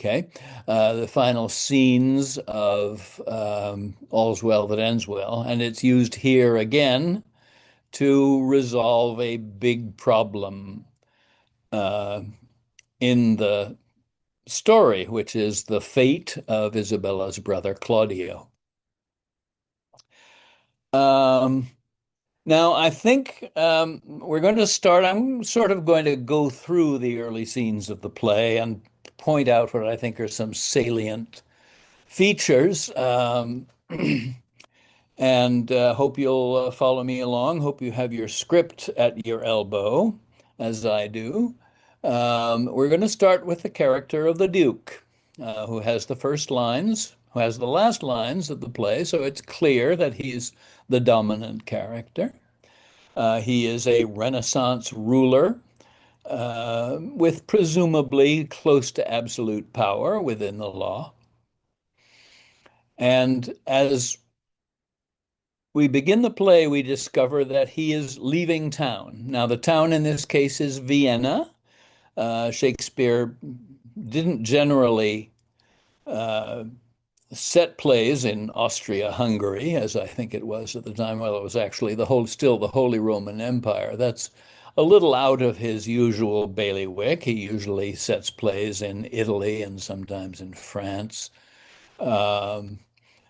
Okay. The final scenes of All's Well That Ends Well, and it's used here again to resolve a big problem uh, in the story, which is the fate of Isabella's brother Claudio. Um, Now, I think we're going to start. I'm sort of going to go through the early scenes of the play and point out what I think are some salient features. And hope you'll follow me along. Hope you have your script at your elbow, as I do. We're going to start with the character of the Duke, who has the first lines, who has the last lines of the play, so it's clear that he's the dominant character. He is a Renaissance ruler with presumably close to absolute power within the law. And as we begin the play, we discover that he is leaving town. Now, the town in this case is Vienna. Shakespeare didn't generally uh, set plays in Austria-Hungary, as I think it was at the time. Well, it was actually still the Holy Roman Empire. That's a little out of his usual bailiwick. He usually sets plays in Italy and sometimes in France. Um,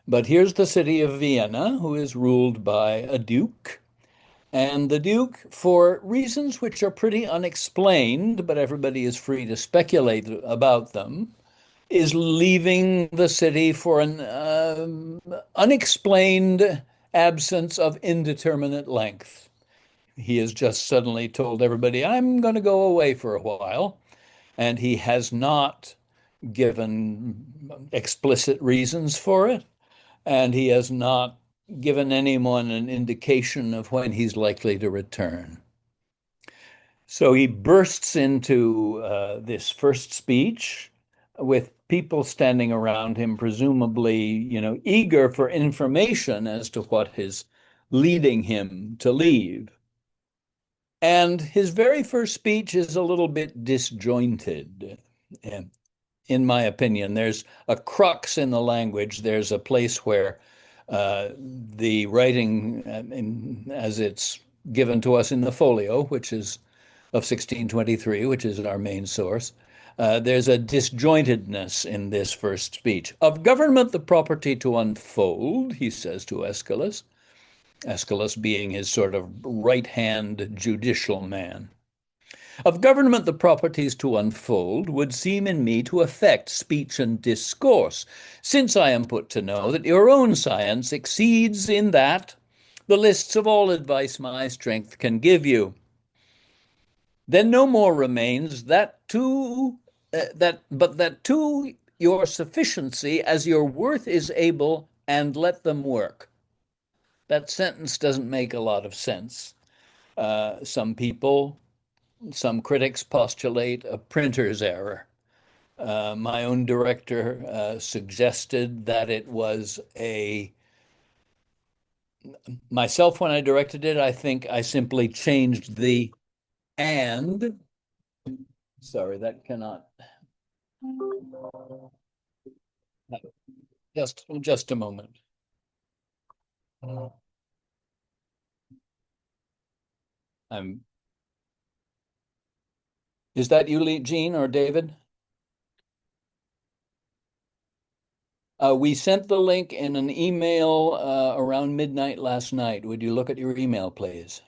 but here's the city of Vienna, who is ruled by a duke. And the Duke, for reasons which are pretty unexplained, but everybody is free to speculate about them, is leaving the city for an unexplained absence of indeterminate length. He has just suddenly told everybody, I'm going to go away for a while. And he has not given explicit reasons for it. And he has not given anyone an indication of when he's likely to return. So he bursts into this first speech with people standing around him, presumably, eager for information as to what is leading him to leave. And his very first speech is a little bit disjointed, in my opinion. There's a crux in the language. There's a place where the writing, as it's given to us in the folio, which is of 1623, which is our main source, there's a disjointedness in this first speech. Of government the property to unfold, he says to Aeschylus, Aeschylus being his sort of right-hand judicial man. Of government the properties to unfold would seem in me to affect speech and discourse, since I am put to know that your own science exceeds in that the lists of all advice my strength can give you. Then no more remains that to your sufficiency as your worth is able, and let them work. That sentence doesn't make a lot of sense. Some critics postulate a printer's error. My own director suggested that it was myself when I directed it. I think I simply changed the and. Sorry, that cannot. Just a moment. I'm. Is that you, Jean or David? We sent the link in an email around midnight last night. Would you look at your email, please?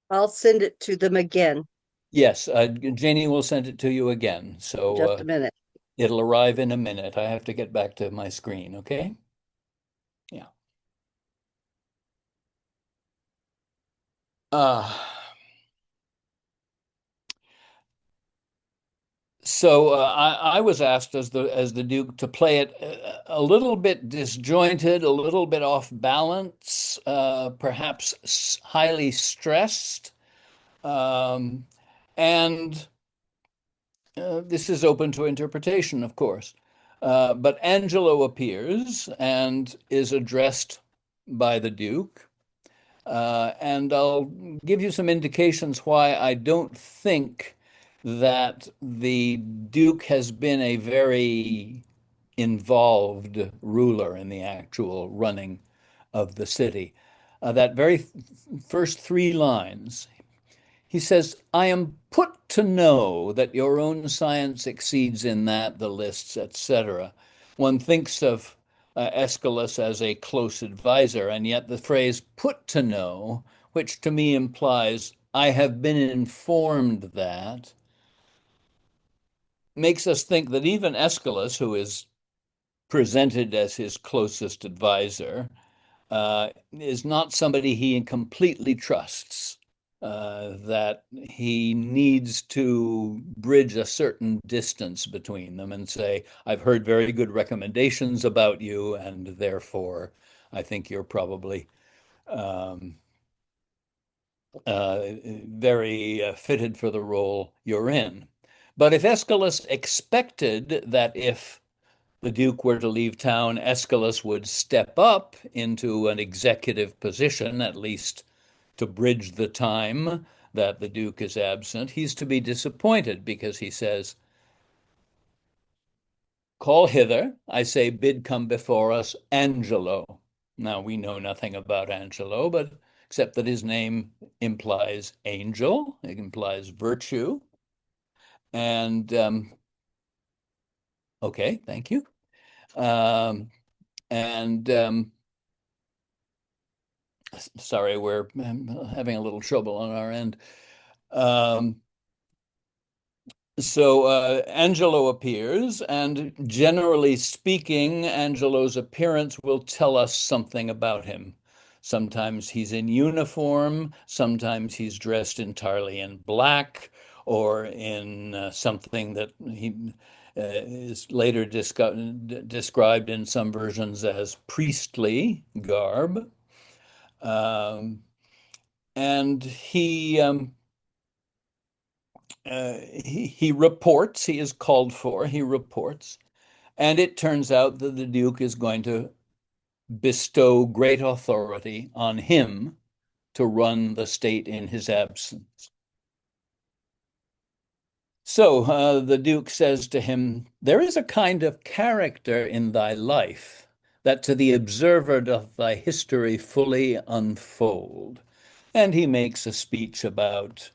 I'll send it to them again. Yes, Janie will send it to you again. So Just a minute. it'll arrive in a minute. I have to get back to my screen, okay? Yeah. Uh, so I was asked as the Duke to play it a little bit disjointed, a little bit off balance, perhaps highly stressed. Um, and this is open to interpretation, of course. But Angelo appears and is addressed by the Duke. And I'll give you some indications why I don't think that the Duke has been a very involved ruler in the actual running of the city. That very first three lines, he says, I am put to know that your own science exceeds in that the lists, etc. One thinks of Aeschylus as a close advisor, and yet the phrase put to know, which to me implies I have been informed that, makes us think that even Aeschylus, who is presented as his closest advisor, is not somebody he completely trusts. That he needs to bridge a certain distance between them and say, I've heard very good recommendations about you, and therefore I think you're probably um, very fitted for the role you're in. But if Aeschylus expected that if the Duke were to leave town, Aeschylus would step up into an executive position, at least to bridge the time that the Duke is absent. He's to be disappointed because he says, call hither, I say, bid come before us Angelo. Now, we know nothing about Angelo, but except that his name implies angel, it implies virtue. And okay, thank you. Um, and sorry, we're having a little trouble on our end. Um, so Angelo appears, and generally speaking, Angelo's appearance will tell us something about him. Sometimes he's in uniform, sometimes he's dressed entirely in black, or in something that he is later described in some versions as priestly garb. Um, and he reports, he is called for, he reports, and it turns out that the Duke is going to bestow great authority on him to run the state in his absence. So the Duke says to him, there is a kind of character in thy life that to the observer doth thy history fully unfold. And he makes a speech about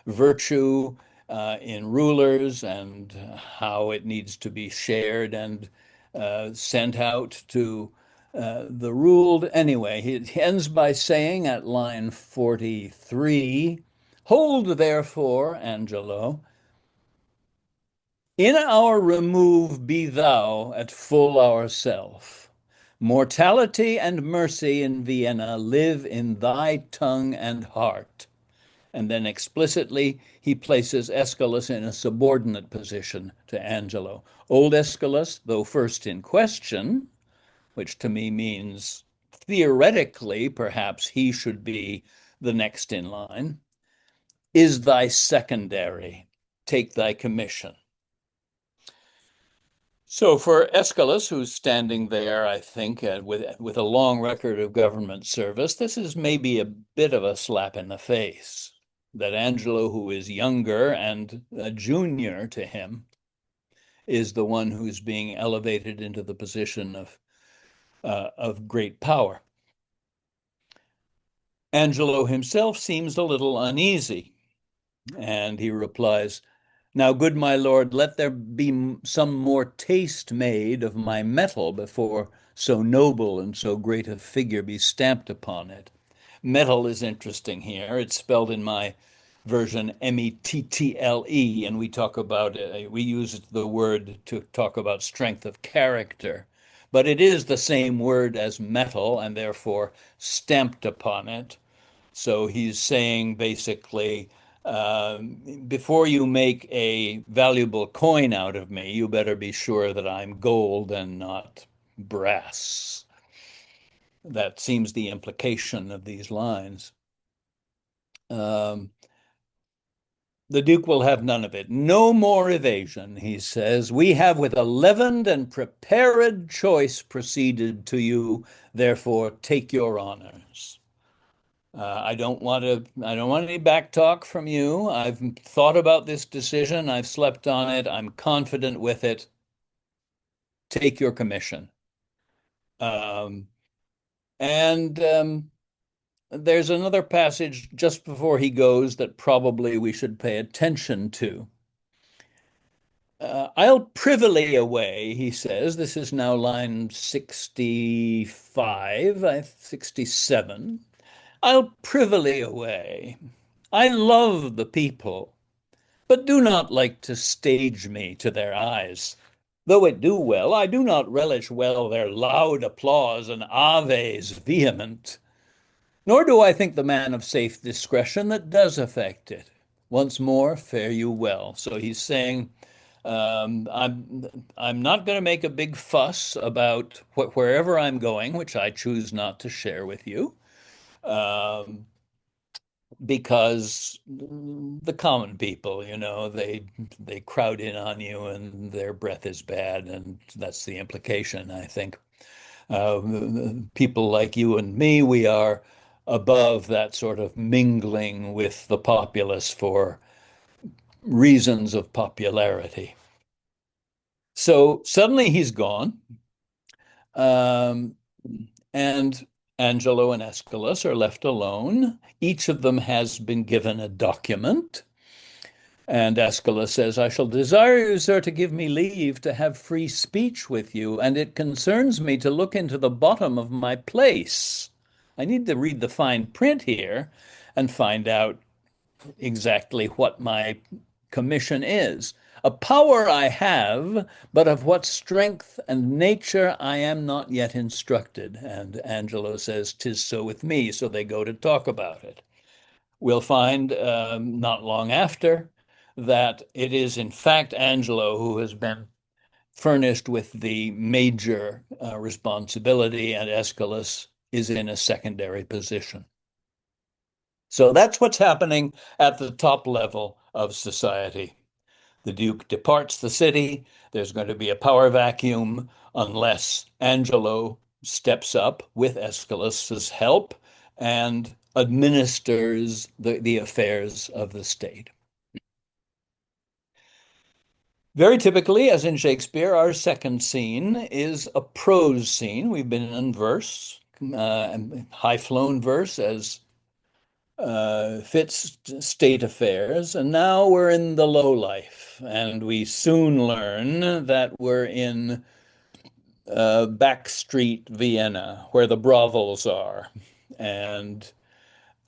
virtue in rulers and how it needs to be shared and sent out to the ruled. Anyway, he ends by saying at line 43, hold therefore, Angelo, in our remove be thou at full ourself. Mortality and mercy in Vienna live in thy tongue and heart. And then explicitly, he places Aeschylus in a subordinate position to Angelo. Old Aeschylus, though first in question, which to me means theoretically perhaps he should be the next in line, is thy secondary. Take thy commission. So for Aeschylus, who's standing there, I think, with a long record of government service, this is maybe a bit of a slap in the face that Angelo, who is younger and a junior to him, is the one who's being elevated into the position of great power. Angelo himself seems a little uneasy, and he replies, now, good my lord, let there be some more taste made of my metal before so noble and so great a figure be stamped upon it. Metal is interesting here. It's spelled in my version Mettle, and we talk about we use the word to talk about strength of character. But it is the same word as metal, and therefore stamped upon it. So he's saying basically, before you make a valuable coin out of me, you better be sure that I'm gold and not brass. That seems the implication of these lines. Um, the Duke will have none of it. No more evasion, he says. We have with a leavened and prepared choice proceeded to you, therefore take your honors. I don't want any back talk from you. I've thought about this decision. I've slept on it. I'm confident with it. Take your commission. Um, and there's another passage just before he goes that probably we should pay attention to. I'll privily away, he says. This is now line 65, 67. I'll privily away. I love the people, but do not like to stage me to their eyes. Though it do well, I do not relish well their loud applause and aves vehement. Nor do I think the man of safe discretion that does affect it. Once more, fare you well. So he's saying, I'm not going to make a big fuss about wherever I'm going, which I choose not to share with you, um, because the common people, they crowd in on you, and their breath is bad, and that's the implication, I think. People like you and me, we are above that sort of mingling with the populace for reasons of popularity. So suddenly he's gone, um, and Angelo and Aeschylus are left alone. Each of them has been given a document. And Aeschylus says, I shall desire you, sir, to give me leave to have free speech with you, and it concerns me to look into the bottom of my place. I need to read the fine print here and find out exactly what my commission is. A power I have, but of what strength and nature I am not yet instructed. And Angelo says, 'tis so with me. So they go to talk about it. We'll find not long after that it is, in fact, Angelo who has been furnished with the major responsibility, and Aeschylus is in a secondary position. So that's what's happening at the top level of society. The Duke departs the city. There's going to be a power vacuum unless Angelo steps up with Aeschylus's help and administers the affairs of the state. Very typically, as in Shakespeare, our second scene is a prose scene. We've been in verse, high-flown verse, as fits state affairs. And now we're in the low life, and we soon learn that we're in backstreet Vienna, where the brothels are. And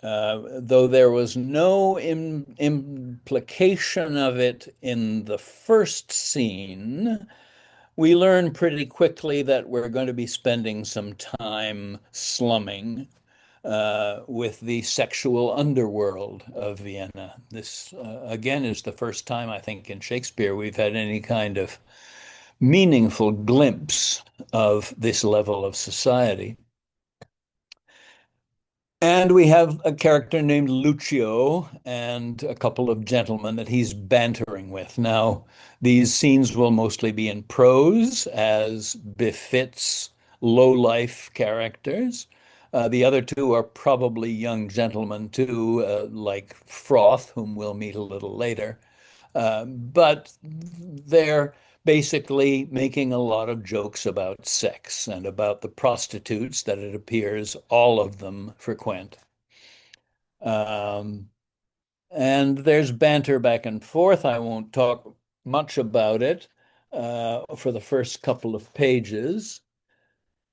though there was no implication of it in the first scene, we learn pretty quickly that we're going to be spending some time slumming with the sexual underworld of Vienna. This, again, is the first time, I think, in Shakespeare we've had any kind of meaningful glimpse of this level of society. And we have a character named Lucio and a couple of gentlemen that he's bantering with. Now, these scenes will mostly be in prose, as befits low-life characters. The other two are probably young gentlemen too, like Froth, whom we'll meet a little later. But they're basically making a lot of jokes about sex and about the prostitutes that it appears all of them frequent. Um, and there's banter back and forth. I won't talk much about it for the first couple of pages.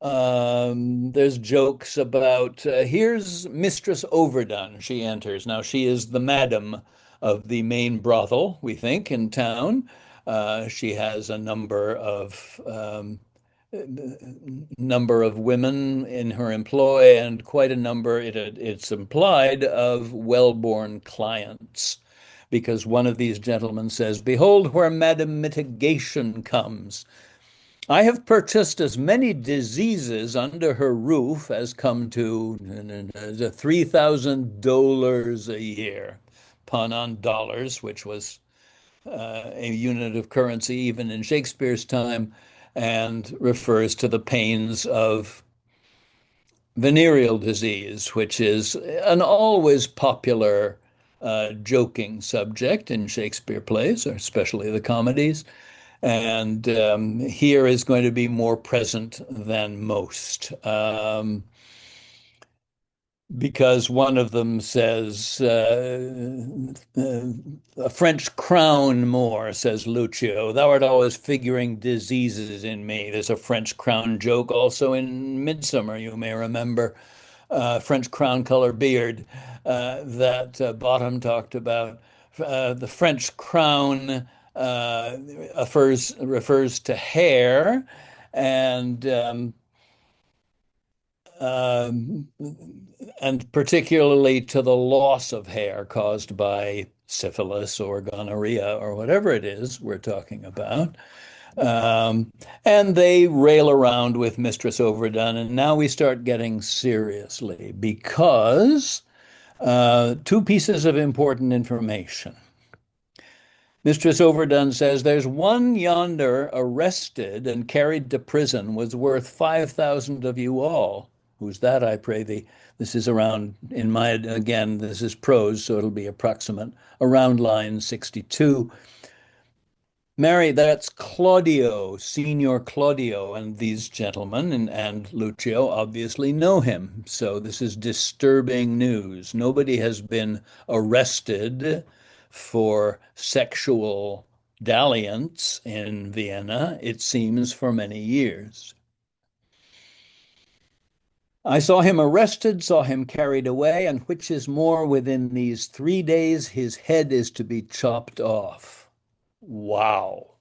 There's jokes about here's Mistress Overdone. She enters. Now, she is the madam of the main brothel, we think, in town. She has a number of women in her employ, and quite a number, it's implied, of well-born clients. Because one of these gentlemen says, behold where Madam Mitigation comes. I have purchased as many diseases under her roof as come to $3,000 a year. Pun on dollars, which was a unit of currency even in Shakespeare's time, and refers to the pains of venereal disease, which is an always popular joking subject in Shakespeare plays, or especially the comedies. And here is going to be more present than most. Because one of them says, a French crown more, says Lucio. Thou art always figuring diseases in me. There's a French crown joke also in Midsummer, you may remember. French crown color beard that Bottom talked about. The French crown refers to hair, and um, and particularly to the loss of hair caused by syphilis or gonorrhea or whatever it is we're talking about. Um, and they rail around with Mistress Overdone, and now we start getting seriously because two pieces of important information. Mistress Overdone says there's one yonder arrested and carried to prison was worth 5,000 of you all. Who's that, I pray thee? This is around, in my, again, this is prose, so it'll be approximate, around line 62. Mary, that's Claudio, Signor Claudio, and these gentlemen and Lucio obviously know him. So this is disturbing news. Nobody has been arrested for sexual dalliance in Vienna, it seems, for many years. I saw him arrested, saw him carried away, and which is more, within these 3 days, his head is to be chopped off. Wow.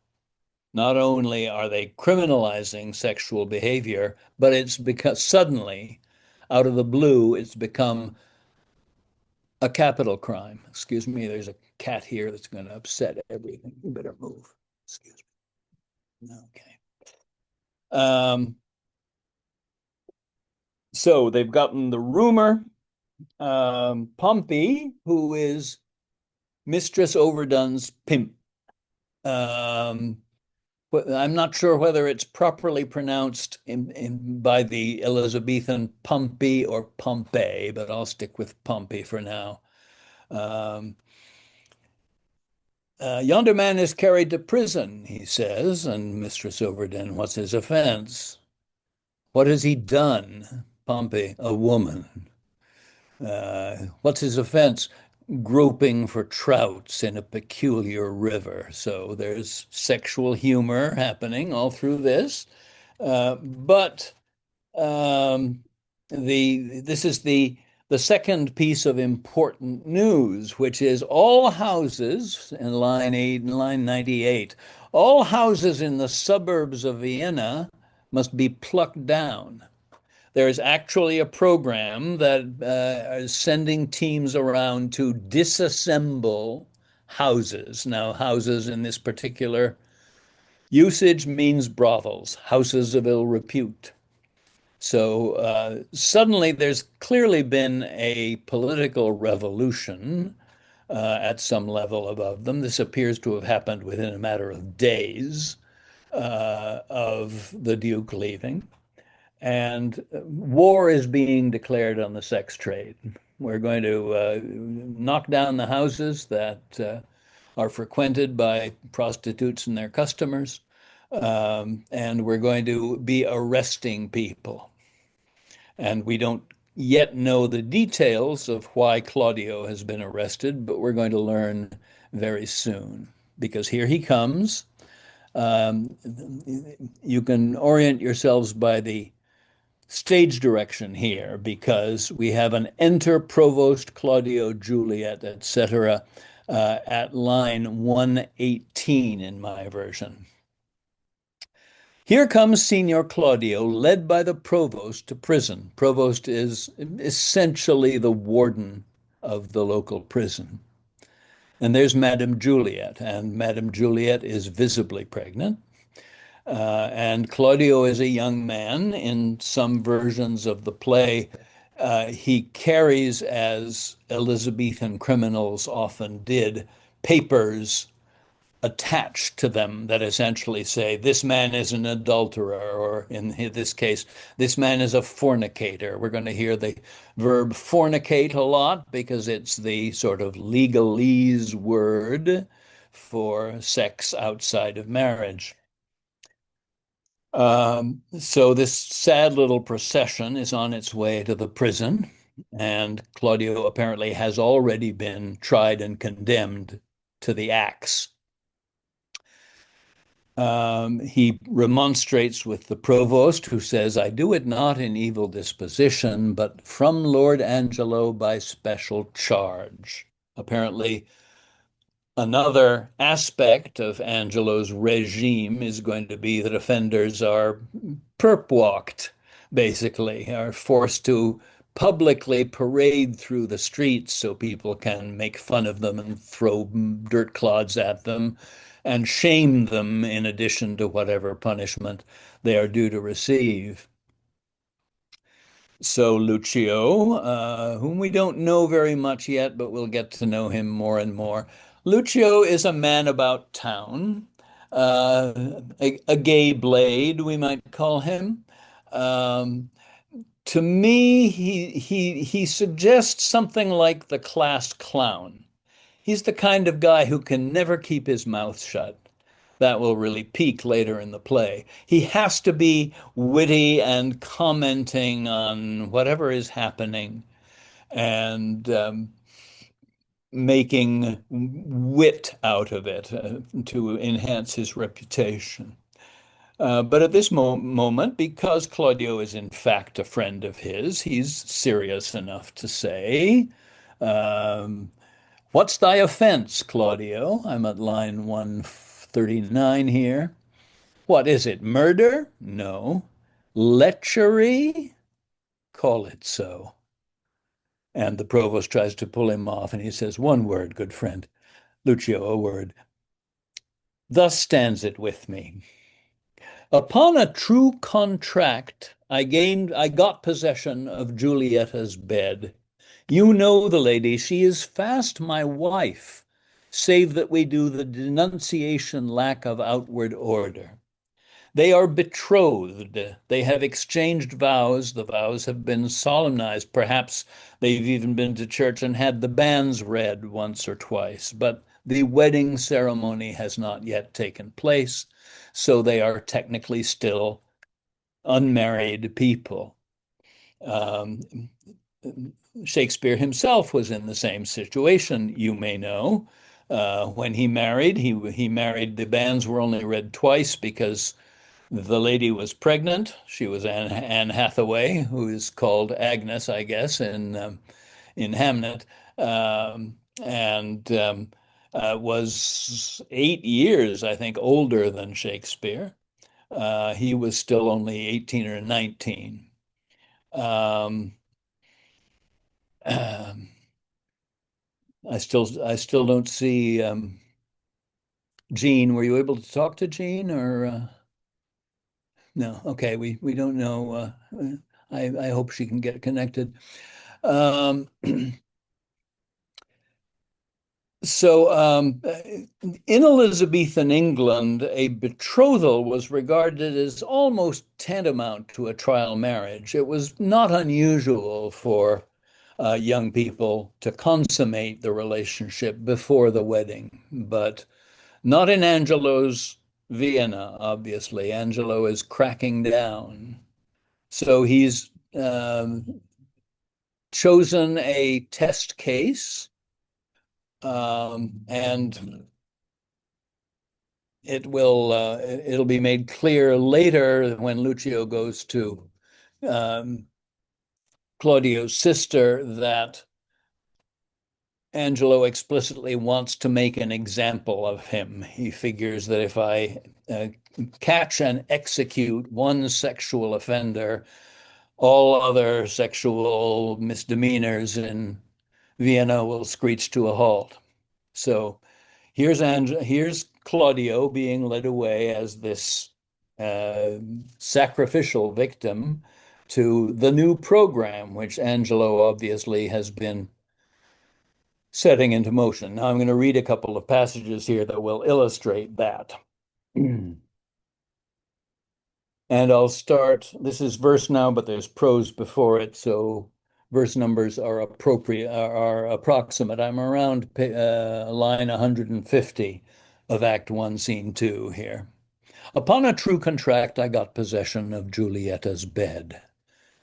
Not only are they criminalizing sexual behavior, but it's because suddenly, out of the blue, it's become a capital crime. Excuse me, there's a cat here that's going to upset everything. You better move. Excuse me. Okay. Um, so they've gotten the rumor. Pompey, who is Mistress Overdone's pimp, um, I'm not sure whether it's properly pronounced by the Elizabethan Pompey or Pompey, but I'll stick with Pompey for now. Um, Yonder man is carried to prison, he says, and Mistress Overdone, what's his offense? What has he done? Pompey, a woman. What's his offense? Groping for trouts in a peculiar river. So there's sexual humor happening all through this. But um, this is the second piece of important news, which is all houses in line 98, all houses in the suburbs of Vienna must be plucked down. There is actually a program that is sending teams around to disassemble houses. Now, houses in this particular usage means brothels, houses of ill repute. So suddenly there's clearly been a political revolution at some level above them. This appears to have happened within a matter of days of the Duke leaving. And war is being declared on the sex trade. We're going to knock down the houses that are frequented by prostitutes and their customers. And we're going to be arresting people. And we don't yet know the details of why Claudio has been arrested, but we're going to learn very soon because here he comes. Um, you can orient yourselves by the stage direction here because we have an enter Provost Claudio Juliet, etc., at line 118 in my version. Here comes Signor Claudio, led by the provost to prison. Provost is essentially the warden of the local prison. And there's Madame Juliet, and Madame Juliet is visibly pregnant. And Claudio is a young man. In some versions of the play, he carries, as Elizabethan criminals often did, papers attached to them that essentially say, this man is an adulterer, or in this case, this man is a fornicator. We're going to hear the verb fornicate a lot because it's the sort of legalese word for sex outside of marriage. So this sad little procession is on its way to the prison, and Claudio apparently has already been tried and condemned to the axe. He remonstrates with the provost, who says, I do it not in evil disposition, but from Lord Angelo by special charge. Apparently, another aspect of Angelo's regime is going to be that offenders are perp walked, basically, are forced to publicly parade through the streets so people can make fun of them and throw dirt clods at them and shame them in addition to whatever punishment they are due to receive. So Lucio, whom we don't know very much yet, but we'll get to know him more and more. Lucio is a man about town, a gay blade, we might call him. Um, to me, he suggests something like the class clown. He's the kind of guy who can never keep his mouth shut. That will really peak later in the play. He has to be witty and commenting on whatever is happening and making wit out of it to enhance his reputation. But at this moment, because Claudio is in fact a friend of his, he's serious enough to say, um, what's thy offense, Claudio? I'm at line 139 here. What is it? Murder? No. Lechery? Call it so. And the provost tries to pull him off, and he says, one word, good friend. Lucio, a word. Thus stands it with me. Upon a true contract, I got possession of Julietta's bed. You know the lady, she is fast my wife, save that we do the denunciation lack of outward order. They are betrothed. They have exchanged vows. The vows have been solemnized. Perhaps they've even been to church and had the banns read once or twice, but the wedding ceremony has not yet taken place, so they are technically still unmarried people. Um, Shakespeare himself was in the same situation, you may know. When he married, he married, the banns were only read twice because the lady was pregnant. She was Anne Hathaway, who is called Agnes, I guess, in Hamnet, and was 8 years, I think, older than Shakespeare. He was still only 18 or 19. Um, um, I still don't see Jean. Were you able to talk to Jean or? No, okay, we don't know. I hope she can get connected. Um, so in Elizabethan England, a betrothal was regarded as almost tantamount to a trial marriage. It was not unusual for young people to consummate the relationship before the wedding, but not in Angelo's Vienna, obviously. Angelo is cracking down. So he's chosen a test case, and it'll be made clear later when Lucio goes to um, Claudio's sister that Angelo explicitly wants to make an example of him. He figures that if I catch and execute one sexual offender, all other sexual misdemeanors in Vienna will screech to a halt. So here's Claudio being led away as this sacrificial victim to the new program, which Angelo obviously has been setting into motion. Now I'm going to read a couple of passages here that will illustrate that. And I'll start, this is verse now, but there's prose before it, so verse numbers are appropriate, are approximate. I'm around line 150 of Act 1, Scene 2 here. Upon a true contract, I got possession of Julietta's bed,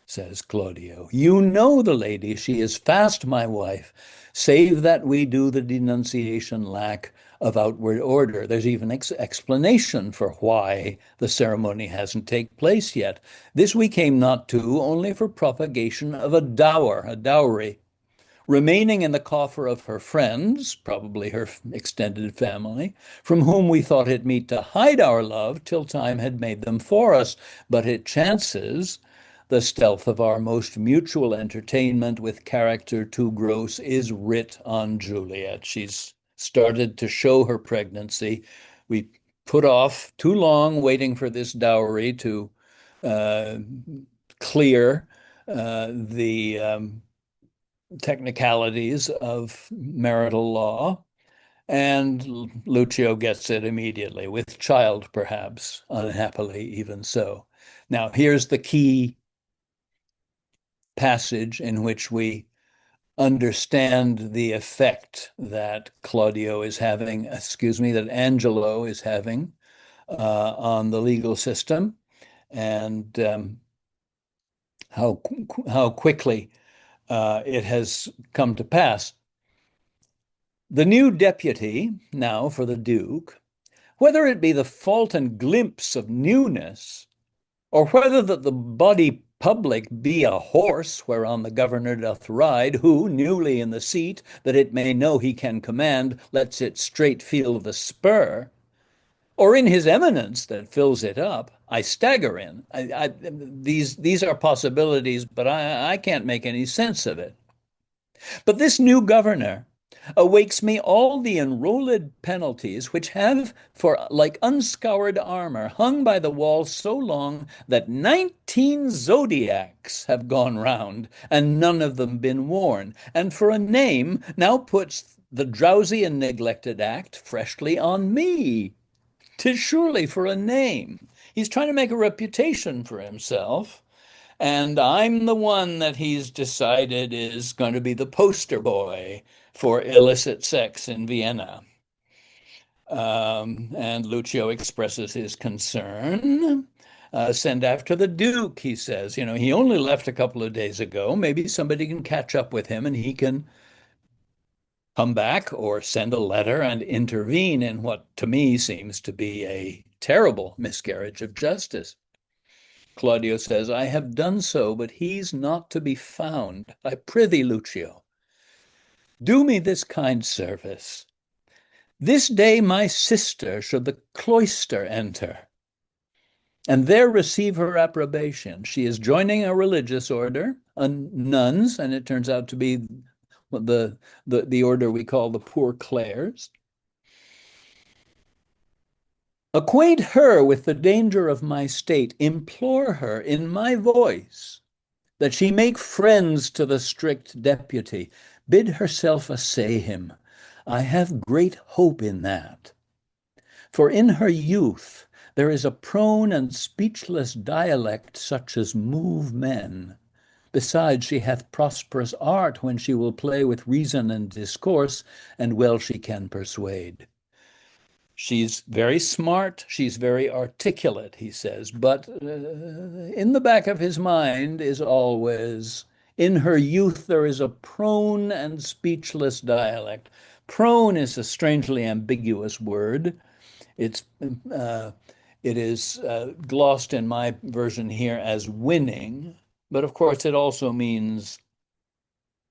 says Claudio. You know the lady, she is fast my wife, save that we do the denunciation lack of outward order. There's even explanation for why the ceremony hasn't taken place yet. This we came not to only for propagation of a dowry, remaining in the coffer of her friends, probably her extended family, from whom we thought it meet to hide our love till time had made them for us. But it chances the stealth of our most mutual entertainment with character too gross is writ on Juliet. She's started to show her pregnancy. We put off too long waiting for this dowry to uh, clear the technicalities of marital law. And Lucio gets it immediately, with child, perhaps, unhappily, even so. Now, here's the key passage in which we understand the effect that Claudio is having, excuse me, that Angelo is having on the legal system, and how quickly it has come to pass. The new deputy, now for the Duke, whether it be the fault and glimpse of newness, or whether that the body public be a horse whereon the governor doth ride, who, newly in the seat, that it may know he can command, lets it straight feel the spur, or in his eminence that fills it up, I stagger in. These are possibilities, but I can't make any sense of it. But this new governor awakes me all the enrolled penalties which have, for like unscoured armor, hung by the wall so long that 19 zodiacs have gone round, and none of them been worn, and for a name now puts the drowsy and neglected act freshly on me. 'Tis surely for a name. He's trying to make a reputation for himself. And I'm the one that he's decided is going to be the poster boy for illicit sex in Vienna. And Lucio expresses his concern. Send after the Duke, he says. You know, he only left a couple of days ago. Maybe somebody can catch up with him and he can come back or send a letter and intervene in what to me seems to be a terrible miscarriage of justice. Claudio says, I have done so, but he's not to be found. I prithee, Lucio, do me this kind service. This day my sister should the cloister enter, and there receive her approbation. She is joining a religious order, nuns, and it turns out to be the order we call the Poor Clares. Acquaint her with the danger of my state, implore her in my voice that she make friends to the strict deputy, bid herself assay him. I have great hope in that. For in her youth there is a prone and speechless dialect such as move men. Besides, she hath prosperous art when she will play with reason and discourse, and well she can persuade. She's very smart, she's very articulate, he says, but in the back of his mind is always, in her youth there is a prone and speechless dialect. Prone is a strangely ambiguous word. It's it is glossed in my version here as winning, but of course it also means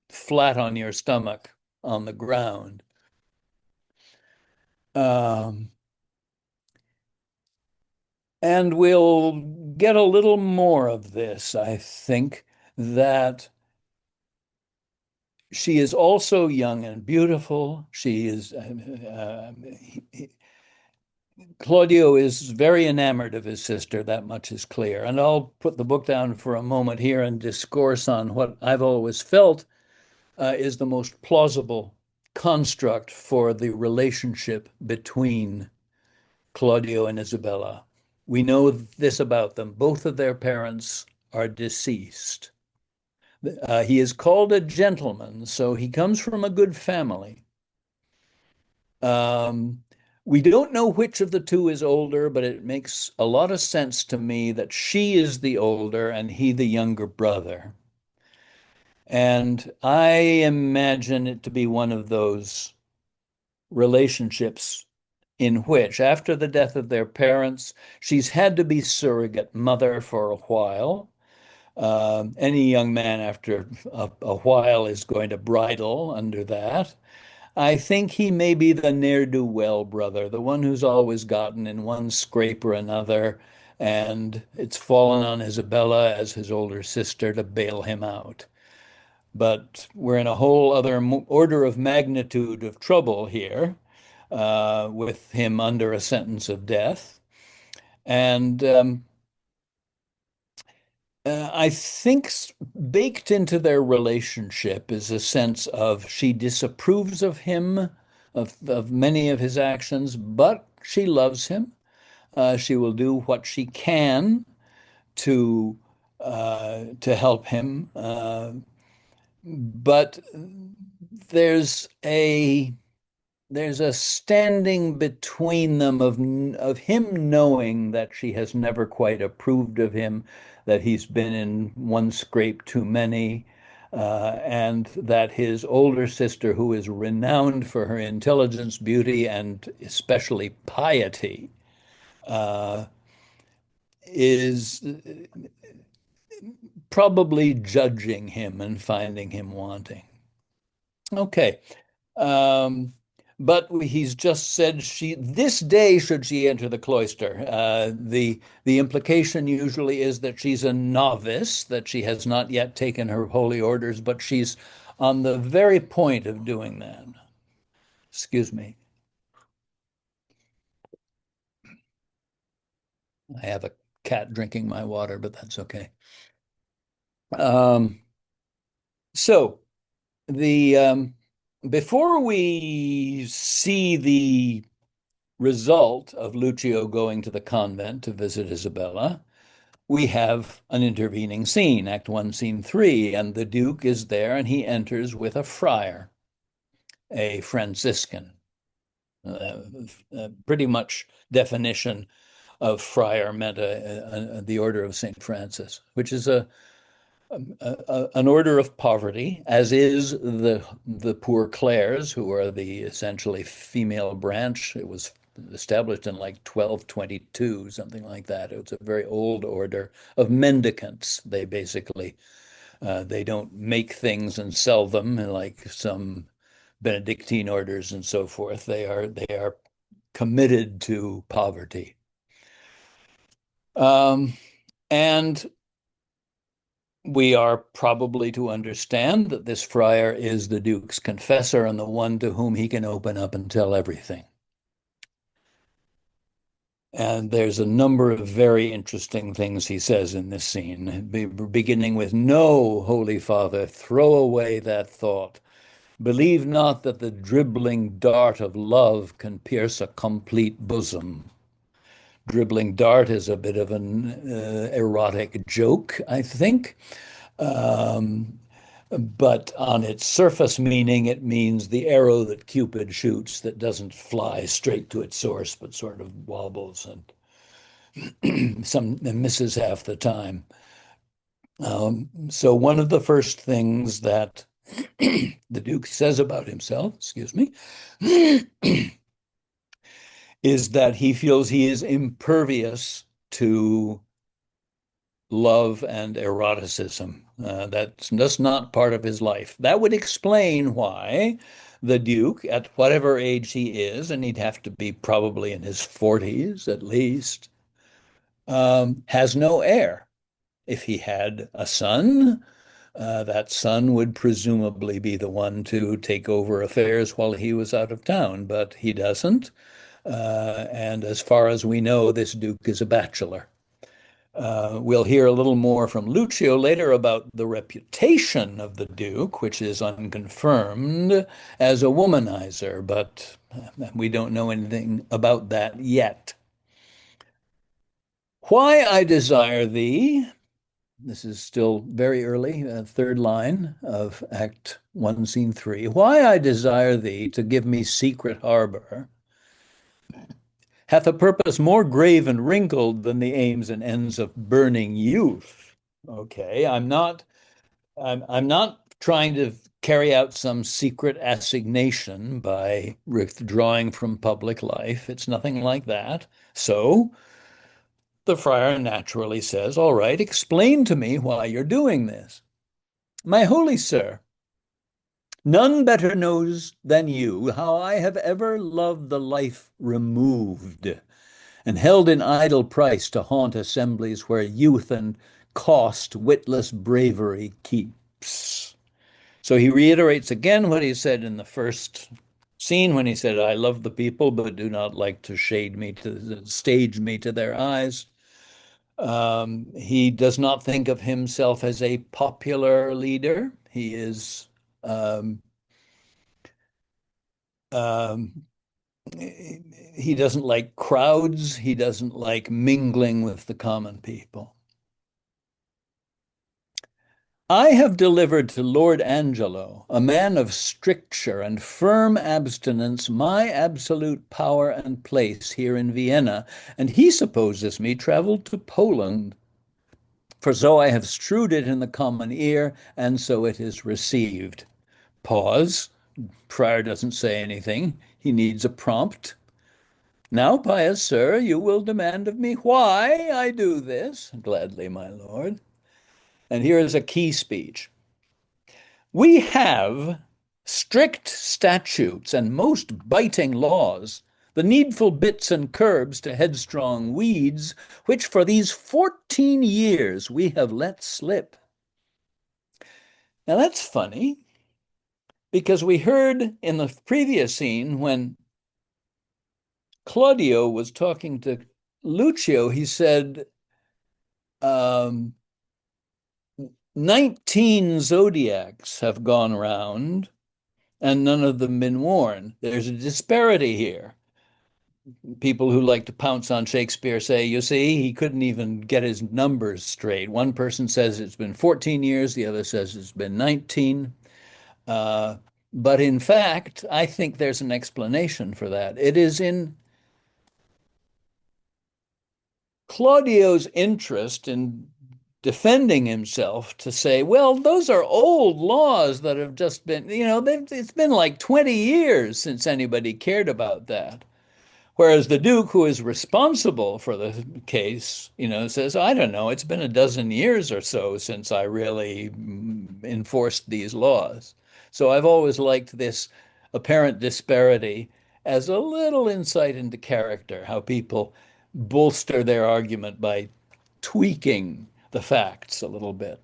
flat on your stomach on the ground. Um, And we'll get a little more of this, I think, that she is also young and beautiful. She is, Claudio is very enamored of his sister, that much is clear. And I'll put the book down for a moment here and discourse on what I've always felt is the most plausible construct for the relationship between Claudio and Isabella. We know this about them. Both of their parents are deceased. He is called a gentleman, so he comes from a good family. Um, we don't know which of the two is older, but it makes a lot of sense to me that she is the older and he the younger brother. And I imagine it to be one of those relationships in which, after the death of their parents, she's had to be surrogate mother for a while. Any young man after a while is going to bridle under that. I think he may be the ne'er-do-well brother, the one who's always gotten in one scrape or another, and it's fallen on Isabella as his older sister to bail him out. But we're in a whole other order of magnitude of trouble here, with him under a sentence of death. And I think baked into their relationship is a sense of she disapproves of him, of many of his actions, but she loves him. She will do what she can to help him. But there's a there's a standing between them of him knowing that she has never quite approved of him, that he's been in one scrape too many, and that his older sister, who is renowned for her intelligence, beauty, and especially piety, uh, is probably judging him and finding him wanting. Okay. Um, but he's just said she this day should she enter the cloister. The implication usually is that she's a novice, that she has not yet taken her holy orders, but she's on the very point of doing that. Excuse me. I have a cat drinking my water, but that's okay. Um, so the before we see the result of Lucio going to the convent to visit Isabella, we have an intervening scene, Act 1, Scene 3, and the Duke is there and he enters with a friar, a Franciscan. Pretty much definition of friar meant the order of St. Francis, which is an order of poverty, as is the Poor Clares, who are the essentially female branch. It was established in like 1222, something like that. It's a very old order of mendicants. They basically they don't make things and sell them like some Benedictine orders and so forth. They are committed to poverty. Um, and we are probably to understand that this friar is the Duke's confessor and the one to whom he can open up and tell everything. And there's a number of very interesting things he says in this scene, beginning with, "No, Holy Father, throw away that thought. Believe not that the dribbling dart of love can pierce a complete bosom." Dribbling dart is a bit of an erotic joke, I think. Um, but on its surface meaning, it means the arrow that Cupid shoots that doesn't fly straight to its source, but sort of wobbles and misses half the time. So one of the first things that the Duke says about himself, excuse me, is that he feels he is impervious to love and eroticism. That's just not part of his life. That would explain why the Duke, at whatever age he is, and he'd have to be probably in his 40s at least, has no heir. If he had a son, that son would presumably be the one to take over affairs while he was out of town, but he doesn't. And as far as we know, this Duke is a bachelor. We'll hear a little more from Lucio later about the reputation of the Duke, which is unconfirmed as a womanizer, but we don't know anything about that yet. Why I desire thee, this is still very early, third line of Act 1, Scene 3. Why I desire thee to give me secret harbor hath a purpose more grave and wrinkled than the aims and ends of burning youth. Okay, I'm not trying to carry out some secret assignation by withdrawing from public life. It's nothing like that. So the friar naturally says, all right, explain to me why you're doing this. My holy sir, none better knows than you how I have ever loved the life removed and held in idle price to haunt assemblies where youth and cost witless bravery keeps. So he reiterates again what he said in the first scene when he said, I love the people, but do not like to stage me to their eyes. He does not think of himself as a popular leader. He is um, um, he doesn't like crowds. He doesn't like mingling with the common people. I have delivered to Lord Angelo, a man of stricture and firm abstinence, my absolute power and place here in Vienna, and he supposes me traveled to Poland. For so I have strewed it in the common ear, and so it is received. Pause. Friar doesn't say anything. He needs a prompt. Now, pious sir, you will demand of me why I do this. Gladly, my lord. And here is a key speech. We have strict statutes and most biting laws, the needful bits and curbs to headstrong weeds, which for these 14 years we have let slip. Now that's funny because we heard in the previous scene when Claudio was talking to Lucio, he said, um, 19 zodiacs have gone round and none of them been worn. There's a disparity here. People who like to pounce on Shakespeare say, you see, he couldn't even get his numbers straight. One person says it's been 14 years, the other says it's been 19. Uh, but in fact, I think there's an explanation for that. It is in Claudio's interest in defending himself to say, well, those are old laws that have just been, it's been like 20 years since anybody cared about that. Whereas the Duke, who is responsible for the case, says, I don't know, it's been a dozen years or so since I really enforced these laws. So I've always liked this apparent disparity as a little insight into character, how people bolster their argument by tweaking the facts a little bit.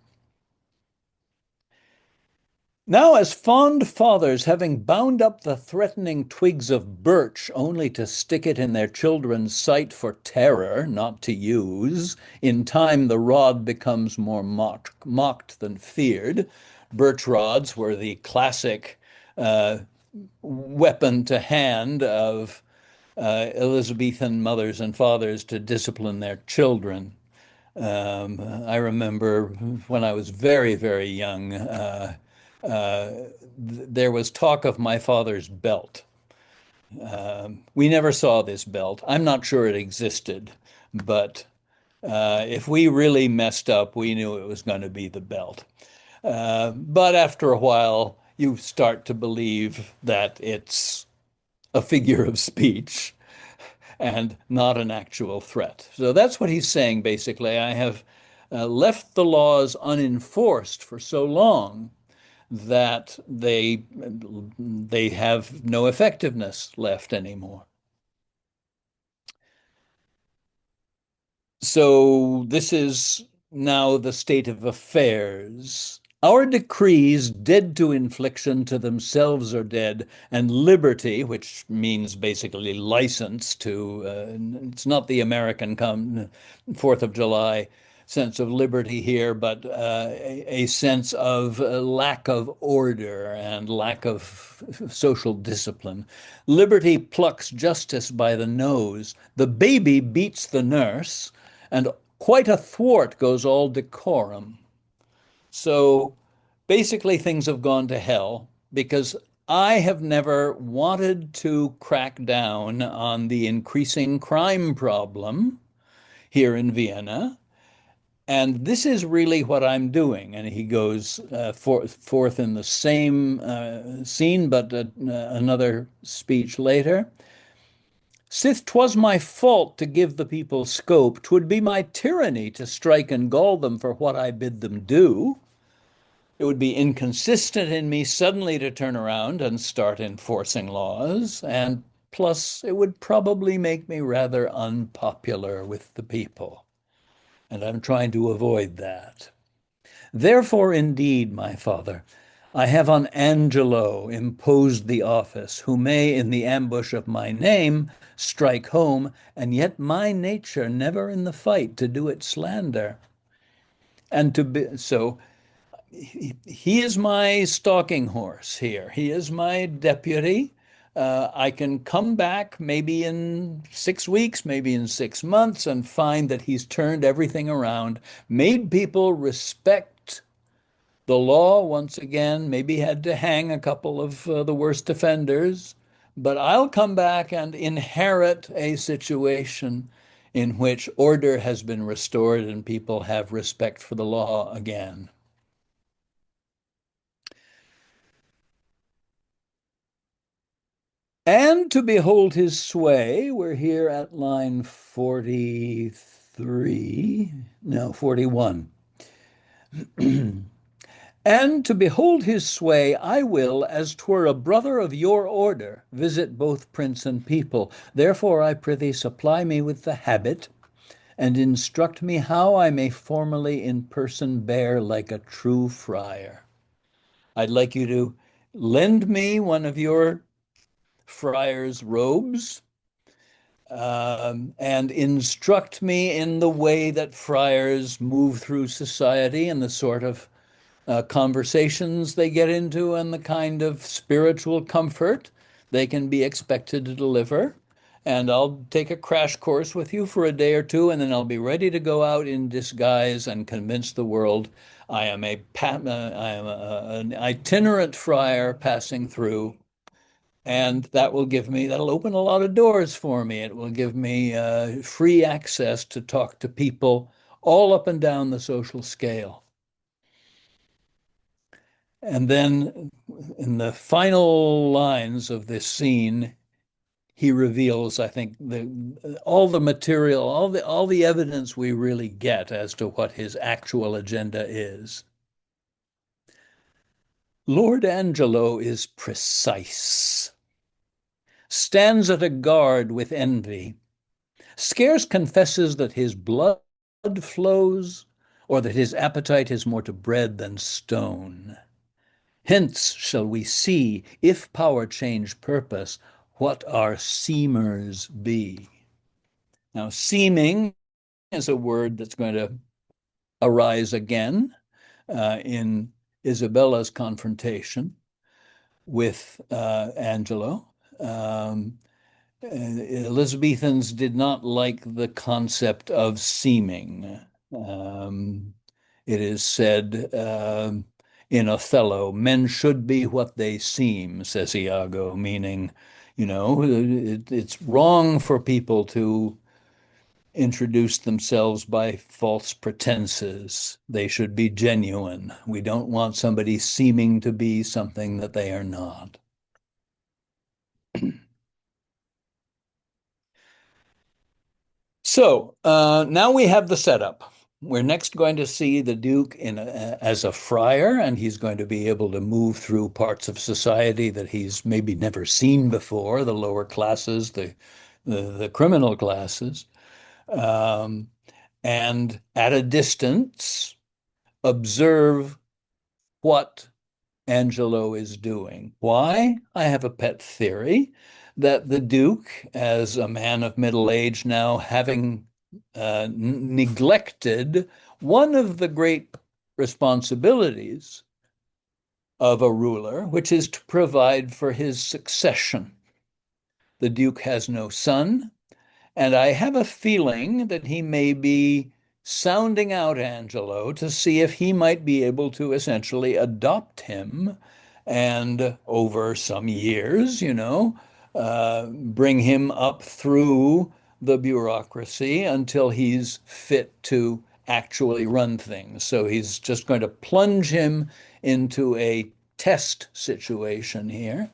Now, as fond fathers, having bound up the threatening twigs of birch only to stick it in their children's sight for terror, not to use, in time the rod becomes more mocked than feared. Birch rods were the classic uh, weapon to hand of Elizabethan mothers and fathers to discipline their children. I remember when I was very, very young, there was talk of my father's belt. We never saw this belt. I'm not sure it existed, but if we really messed up, we knew it was going to be the belt. But after a while, you start to believe that it's a figure of speech and not an actual threat. So that's what he's saying, basically. I have left the laws unenforced for so long that they have no effectiveness left anymore. So this is now the state of affairs. Our decrees, dead to infliction, to themselves are dead, and liberty, which means basically license to, it's not the American 4th of July sense of liberty here, but a sense of lack of order and lack of social discipline. Liberty plucks justice by the nose. The baby beats the nurse, and quite athwart goes all decorum. So basically, things have gone to hell because I have never wanted to crack down on the increasing crime problem here in Vienna. And this is really what I'm doing. And he goes forth in the same scene, but another speech later. Sith 'twas my fault to give the people scope, 'twould be my tyranny to strike and gall them for what I bid them do. It would be inconsistent in me suddenly to turn around and start enforcing laws, and plus, it would probably make me rather unpopular with the people. And I'm trying to avoid that. Therefore, indeed, my father, I have on Angelo imposed the office, who may, in the ambush of my name, strike home, and yet my nature never in the fight to do it slander. And to be so he is my stalking horse here. He is my deputy. I can come back maybe in 6 weeks, maybe in 6 months, and find that he's turned everything around, made people respect the law once again, maybe had to hang a couple of the worst offenders. But I'll come back and inherit a situation in which order has been restored and people have respect for the law again. And to behold his sway, we're here at line 43, no, 41. And to behold his sway, I will, as 'twere a brother of your order, visit both prince and people. Therefore, I prithee, supply me with the habit, and instruct me how I may formally in person bear like a true friar. I'd like you to lend me one of your friar's robes and instruct me in the way that friars move through society and the sort of conversations they get into and the kind of spiritual comfort they can be expected to deliver. And I'll take a crash course with you for a day or two, and then I'll be ready to go out in disguise and convince the world I am an itinerant friar passing through, and that'll open a lot of doors for me. It will give me free access to talk to people all up and down the social scale. And then in the final lines of this scene, he reveals, I think, all the material, all the evidence we really get as to what his actual agenda is. Lord Angelo is precise, stands at a guard with envy, scarce confesses that his blood flows, or that his appetite is more to bread than stone. Hence shall we see, if power change purpose, what our seemers be. Now, seeming is a word that's going to arise again in Isabella's confrontation with Angelo. Elizabethans did not like the concept of seeming. It is said in Othello, men should be what they seem, says Iago, meaning, it's wrong for people to introduce themselves by false pretenses. They should be genuine. We don't want somebody seeming to be something that they are not. So now we have the setup. We're next going to see the Duke as a friar, and he's going to be able to move through parts of society that he's maybe never seen before, the lower classes, the criminal classes, and at a distance observe what Angelo is doing. Why? I have a pet theory that the Duke, as a man of middle age now, having neglected one of the great responsibilities of a ruler, which is to provide for his succession. The Duke has no son, and I have a feeling that he may be sounding out Angelo to see if he might be able to essentially adopt him and over some years, bring him up through the bureaucracy until he's fit to actually run things. So he's just going to plunge him into a test situation here,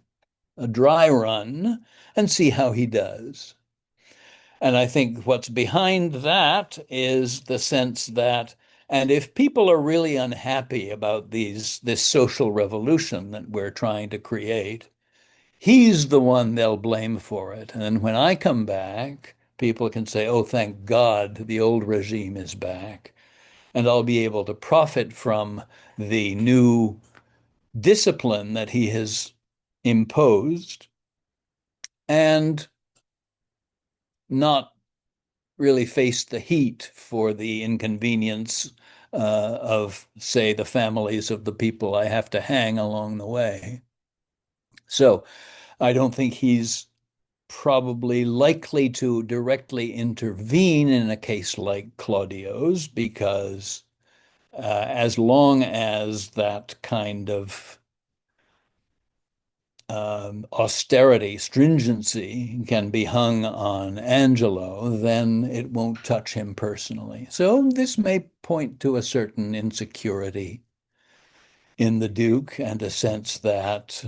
a dry run, and see how he does. And I think what's behind that is the sense that, and if people are really unhappy about this social revolution that we're trying to create, he's the one they'll blame for it. And when I come back, people can say, oh, thank God the old regime is back. And I'll be able to profit from the new discipline that he has imposed and not really face the heat for the inconvenience of, say, the families of the people I have to hang along the way. So I don't think he's probably likely to directly intervene in a case like Claudio's because as long as that kind of austerity, stringency can be hung on Angelo, then it won't touch him personally. So this may point to a certain insecurity in the Duke and a sense that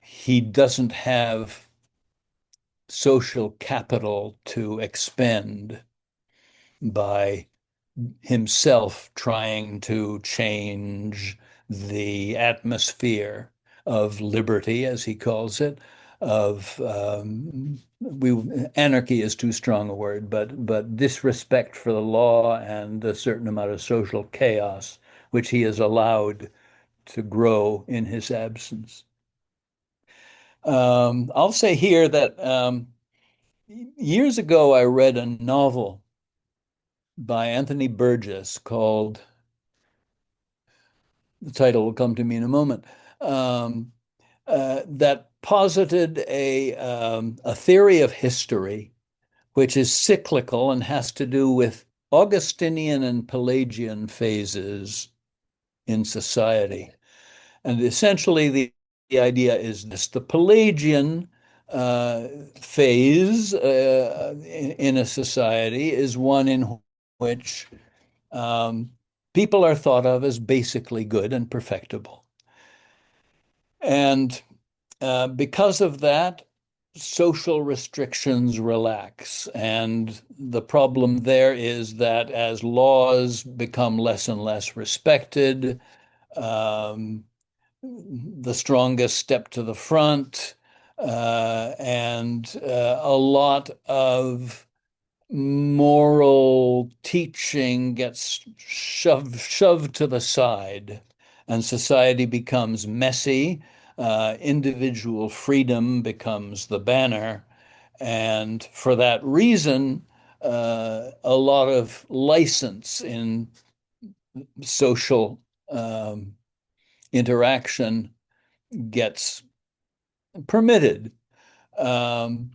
he doesn't have social capital to expend by himself trying to change the atmosphere of liberty, as he calls it, of anarchy is too strong a word, but disrespect for the law and a certain amount of social chaos, which he has allowed to grow in his absence. I'll say here that years ago I read a novel by Anthony Burgess called, the title will come to me in a moment, um, that posited a theory of history which is cyclical and has to do with Augustinian and Pelagian phases in society. And essentially, the idea is this: the Pelagian phase in a society is one in which people are thought of as basically good and perfectible. And because of that, social restrictions relax. And the problem there is that as laws become less and less respected, um, the strongest step to the front, and a lot of moral teaching gets shoved to the side, and society becomes messy. Individual freedom becomes the banner, and for that reason, a lot of license in social interaction gets permitted. And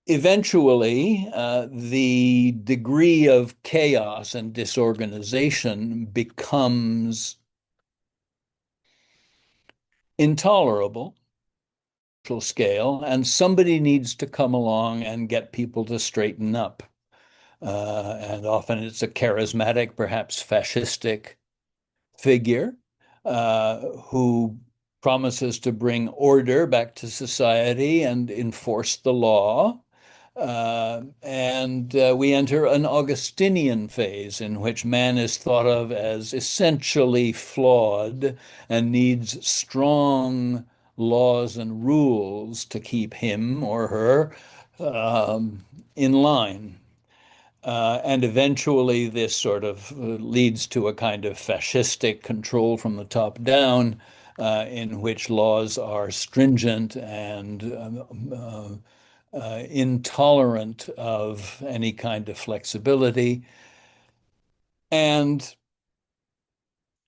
eventually, the degree of chaos and disorganization becomes intolerable scale, and somebody needs to come along and get people to straighten up. And often it's a charismatic, perhaps fascistic figure who promises to bring order back to society and enforce the law. And we enter an Augustinian phase in which man is thought of as essentially flawed and needs strong laws and rules to keep him or her in line. And eventually, this sort of leads to a kind of fascistic control from the top down, in which laws are stringent and intolerant of any kind of flexibility. And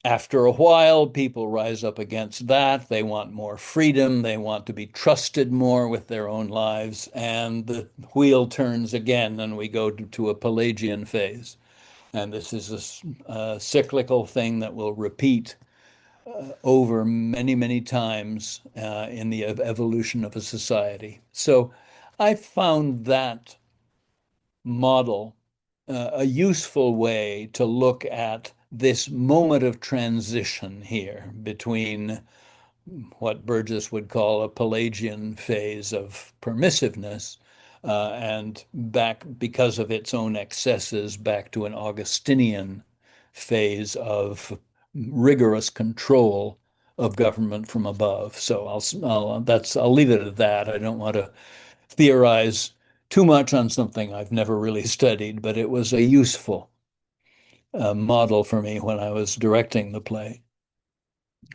after a while, people rise up against that. They want more freedom. They want to be trusted more with their own lives. And the wheel turns again, and we go to a Pelagian phase. And this is a cyclical thing that will repeat over many, many times in the evolution of a society. So I found that model a useful way to look at this moment of transition here between what Burgess would call a Pelagian phase of permissiveness, and back, because of its own excesses, back to an Augustinian phase of rigorous control of government from above. So I'll leave it at that. I don't want to theorize too much on something I've never really studied, but it was a useful model for me when I was directing the play.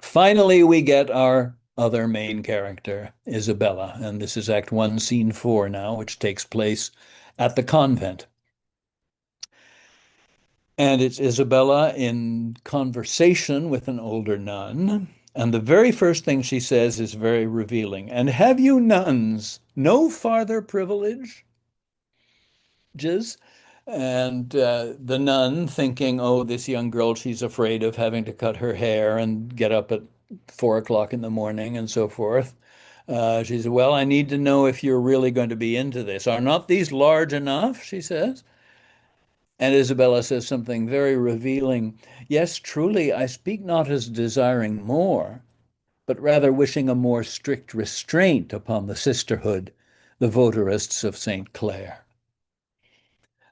Finally, we get our other main character, Isabella, and this is Act One, Scene Four now, which takes place at the convent. And it's Isabella in conversation with an older nun. And the very first thing she says is very revealing. And have you nuns no farther privileges? And the nun, thinking, oh, this young girl, she's afraid of having to cut her hair and get up at 4 o'clock in the morning and so forth. She said, well, I need to know if you're really going to be into this. Are not these large enough? She says. And Isabella says something very revealing. Yes, truly, I speak not as desiring more, but rather wishing a more strict restraint upon the sisterhood, the votarists of St. Clare.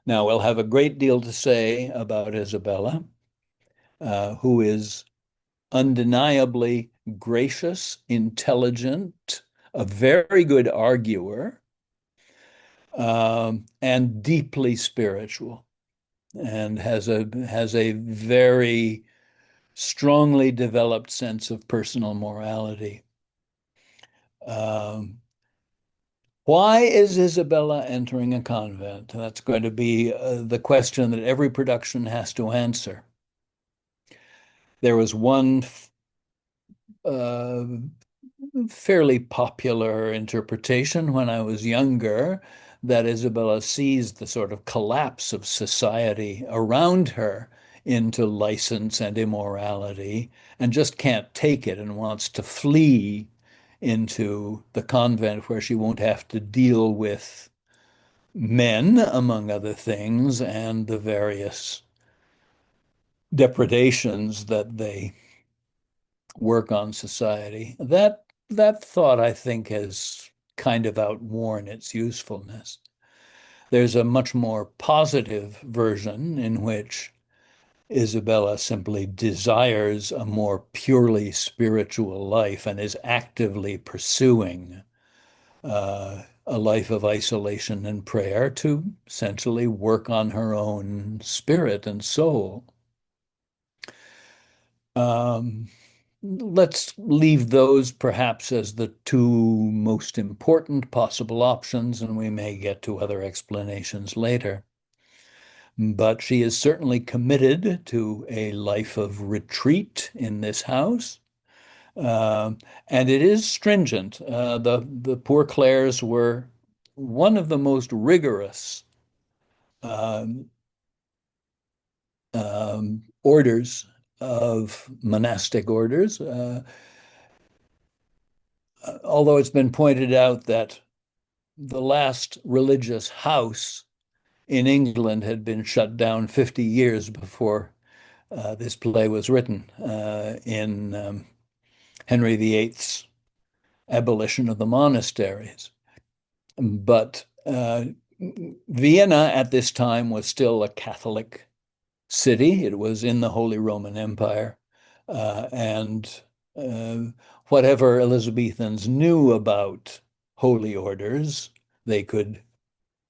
Now, we'll have a great deal to say about Isabella, who is undeniably gracious, intelligent, a very good arguer, and deeply spiritual, and has a very strongly developed sense of personal morality. Um, why is Isabella entering a convent? That's going to be the question that every production has to answer. There was one uh, fairly popular interpretation when I was younger that Isabella sees the sort of collapse of society around her into license and immorality and just can't take it and wants to flee into the convent where she won't have to deal with men, among other things, and the various depredations that they work on society. That thought, I think, has kind of outworn its usefulness. There's a much more positive version in which Isabella simply desires a more purely spiritual life and is actively pursuing a life of isolation and prayer to essentially work on her own spirit and soul. Um, let's leave those perhaps as the two most important possible options, and we may get to other explanations later. But she is certainly committed to a life of retreat in this house. Uh, and it is stringent. The Poor Clares were one of the most rigorous um, orders of monastic orders. Although it's been pointed out that the last religious house in England had been shut down 50 years before this play was written in Henry VIII's abolition of the monasteries. But Vienna at this time was still a Catholic city. It was in the Holy Roman Empire. And whatever Elizabethans knew about holy orders, they could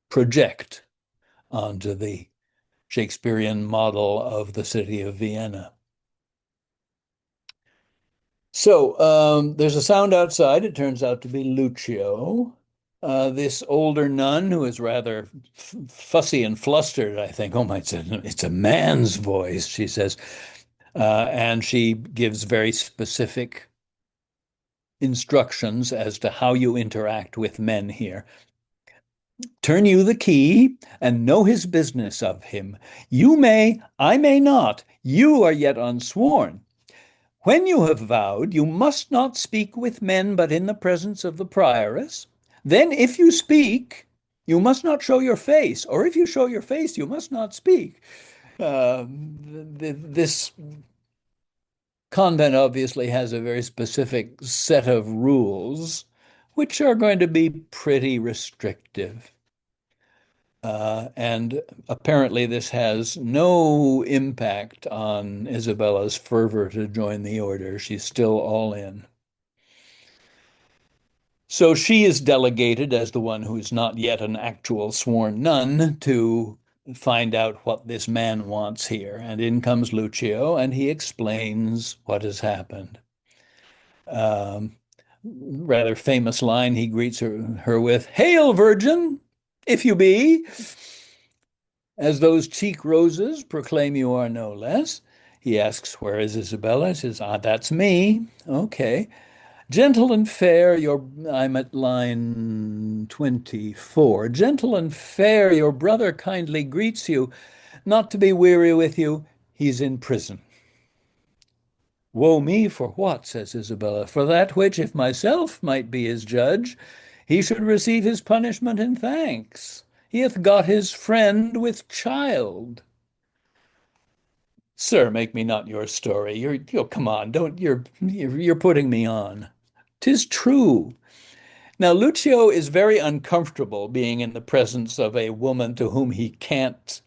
project onto the Shakespearean model of the city of Vienna. So there's a sound outside. It turns out to be Lucio. This older nun who is rather fussy and flustered, I think. Oh my, it's a man's voice, she says. And she gives very specific instructions as to how you interact with men here. Turn you the key and know his business of him. You may, I may not. You are yet unsworn. When you have vowed, you must not speak with men but in the presence of the prioress. Then, if you speak, you must not show your face, or if you show your face, you must not speak. This convent obviously has a very specific set of rules, which are going to be pretty restrictive. And apparently, this has no impact on Isabella's fervor to join the order. She's still all in. So she is delegated as the one who is not yet an actual sworn nun to find out what this man wants here. And in comes Lucio, and he explains what has happened. Um, Rather famous line he greets her with, "Hail, Virgin, if you be, as those cheek roses proclaim you are no less." He asks, "Where is Isabella?" He says, "Ah, that's me." Okay. Gentle and fair, I'm at line 24. Gentle and fair, your brother kindly greets you. Not to be weary with you, he's in prison. Woe me for what, says Isabella, for that which, if myself might be his judge, he should receive his punishment in thanks. He hath got his friend with child. Sir, make me not your story. You're come on, don't you're putting me on. 'Tis true. Now Lucio is very uncomfortable being in the presence of a woman to whom he can't,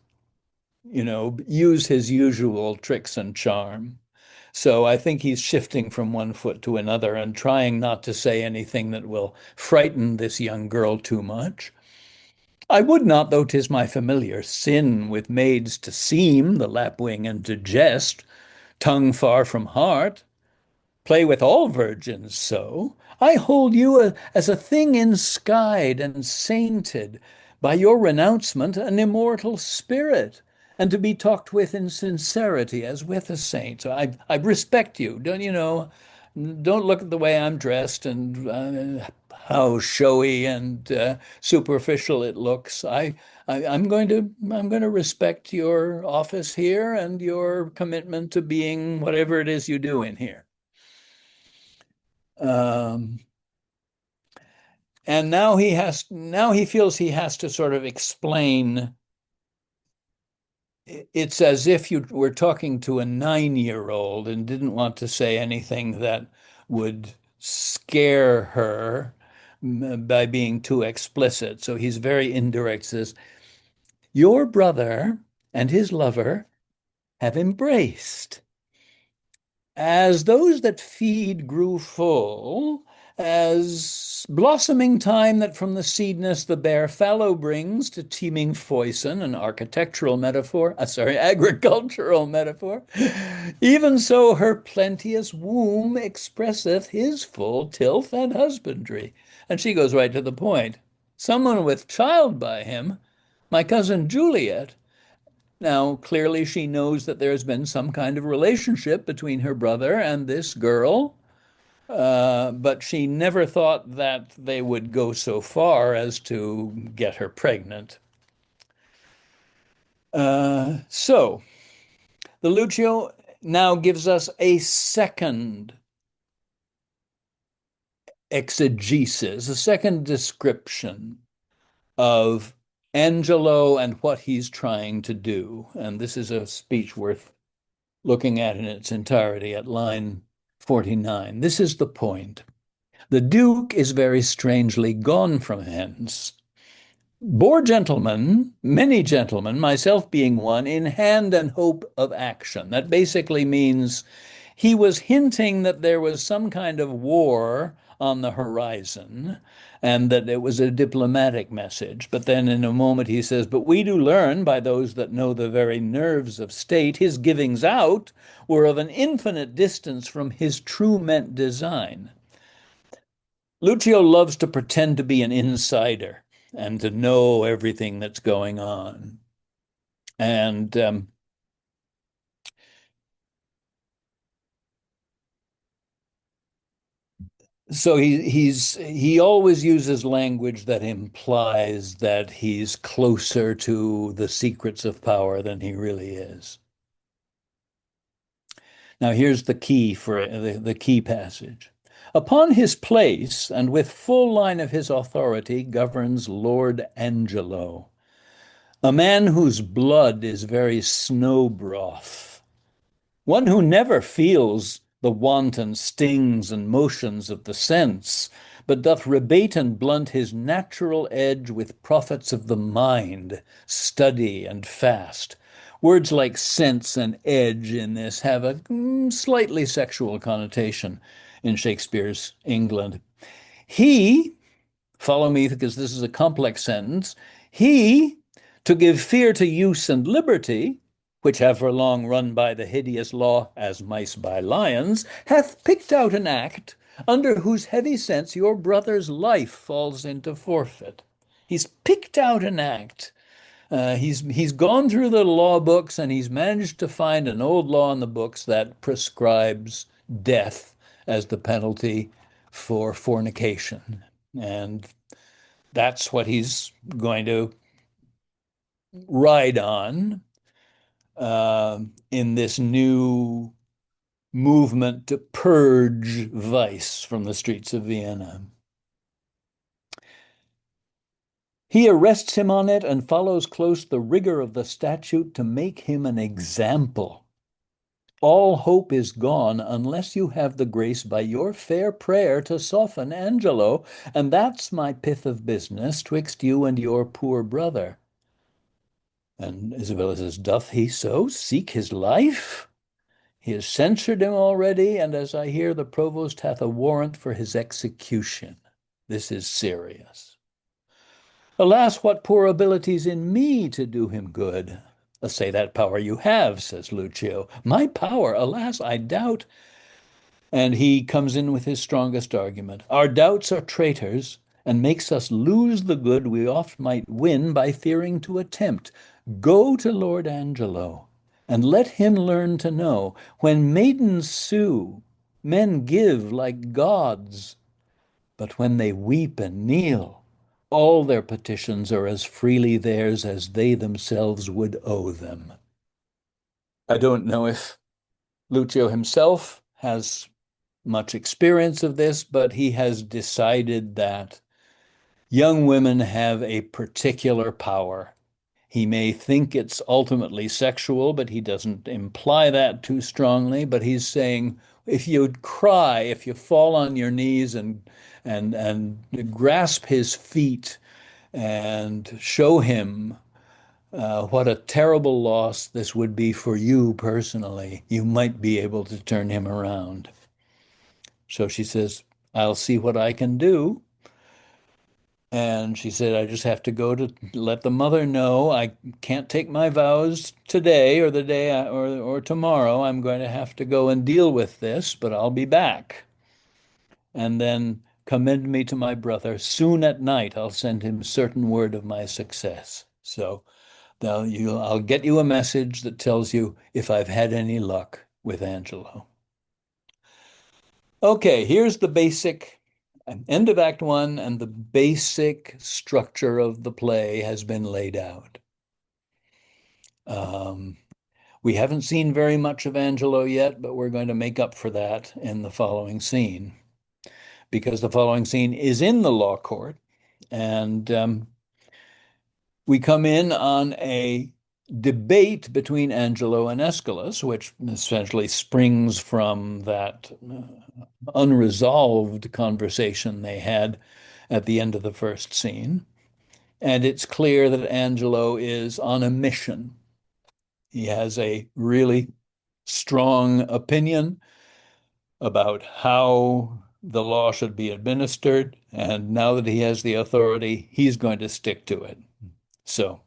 use his usual tricks and charm. So I think he's shifting from one foot to another and trying not to say anything that will frighten this young girl too much. I would not, though 'tis my familiar sin with maids to seem the lapwing and to jest, tongue far from heart, play with all virgins so. I hold you as a thing enskied and sainted, by your renouncement an immortal spirit, and to be talked with in sincerity as with a saint. So I respect you. Don't look at the way I'm dressed and how showy and superficial it looks. I'm going to respect your office here and your commitment to being whatever it is you do in here. Um, and now he feels he has to sort of explain. It's as if you were talking to a 9-year-old and didn't want to say anything that would scare her by being too explicit. So he's very indirect, says, "Your brother and his lover have embraced. As those that feed grew full, as blossoming time that from the seedness the bare fallow brings to teeming foison, an architectural metaphor, agricultural metaphor, even so her plenteous womb expresseth his full tilth and husbandry." And she goes right to the point. Someone with child by him, my cousin Juliet. Now, clearly, she knows that there's been some kind of relationship between her brother and this girl, but she never thought that they would go so far as to get her pregnant. So, the Lucio now gives us a second exegesis, a second description of Angelo and what he's trying to do. And this is a speech worth looking at in its entirety at line 49. This is the point. The Duke is very strangely gone from hence. Bore gentlemen, many gentlemen, myself being one, in hand and hope of action. That basically means he was hinting that there was some kind of war on the horizon and that it was a diplomatic message. But then in a moment he says, but we do learn by those that know the very nerves of state, his givings out were of an infinite distance from his true meant design. Lucio loves to pretend to be an insider and to know everything that's going on. And so he always uses language that implies that he's closer to the secrets of power than he really is. Now here's the key for the key passage. Upon his place and with full line of his authority governs Lord Angelo, a man whose blood is very snow broth, one who never feels the wanton stings and motions of the sense, but doth rebate and blunt his natural edge with profits of the mind, study and fast. Words like sense and edge in this have a slightly sexual connotation in Shakespeare's England. He, follow me because this is a complex sentence, he, to give fear to use and liberty, which have for long run by the hideous law as mice by lions, hath picked out an act under whose heavy sense your brother's life falls into forfeit. He's picked out an act. He's gone through the law books and he's managed to find an old law in the books that prescribes death as the penalty for fornication. And that's what he's going to ride on in this new movement to purge vice from the streets of Vienna. He arrests him on it and follows close the rigor of the statute to make him an example. All hope is gone unless you have the grace by your fair prayer to soften Angelo, and that's my pith of business twixt you and your poor brother. And Isabella says, doth he so seek his life? He has censured him already, and as I hear, the provost hath a warrant for his execution. This is serious. Alas, what poor abilities in me to do him good? Say that power you have, says Lucio. My power, alas, I doubt. And he comes in with his strongest argument. Our doubts are traitors, and makes us lose the good we oft might win by fearing to attempt. Go to Lord Angelo, and let him learn to know, when maidens sue, men give like gods, but when they weep and kneel, all their petitions are as freely theirs as they themselves would owe them. I don't know if Lucio himself has much experience of this, but he has decided that young women have a particular power. He may think it's ultimately sexual, but he doesn't imply that too strongly. But he's saying, if you cry, if you fall on your knees and grasp his feet and show him what a terrible loss this would be for you personally, you might be able to turn him around. So she says, I'll see what I can do. And she said, I just have to go to let the mother know I can't take my vows today or the day or tomorrow. I'm going to have to go and deal with this, but I'll be back. And then commend me to my brother. Soon at night, I'll send him certain word of my success. So I'll get you a message that tells you if I've had any luck with Angelo. Okay, here's the basic end of Act One, and the basic structure of the play has been laid out. Um, we haven't seen very much of Angelo yet, but we're going to make up for that in the following scene, because the following scene is in the law court, and we come in on a debate between Angelo and Aeschylus, which essentially springs from that unresolved conversation they had at the end of the first scene. And it's clear that Angelo is on a mission. He has a really strong opinion about how the law should be administered, and now that he has the authority, he's going to stick to it. So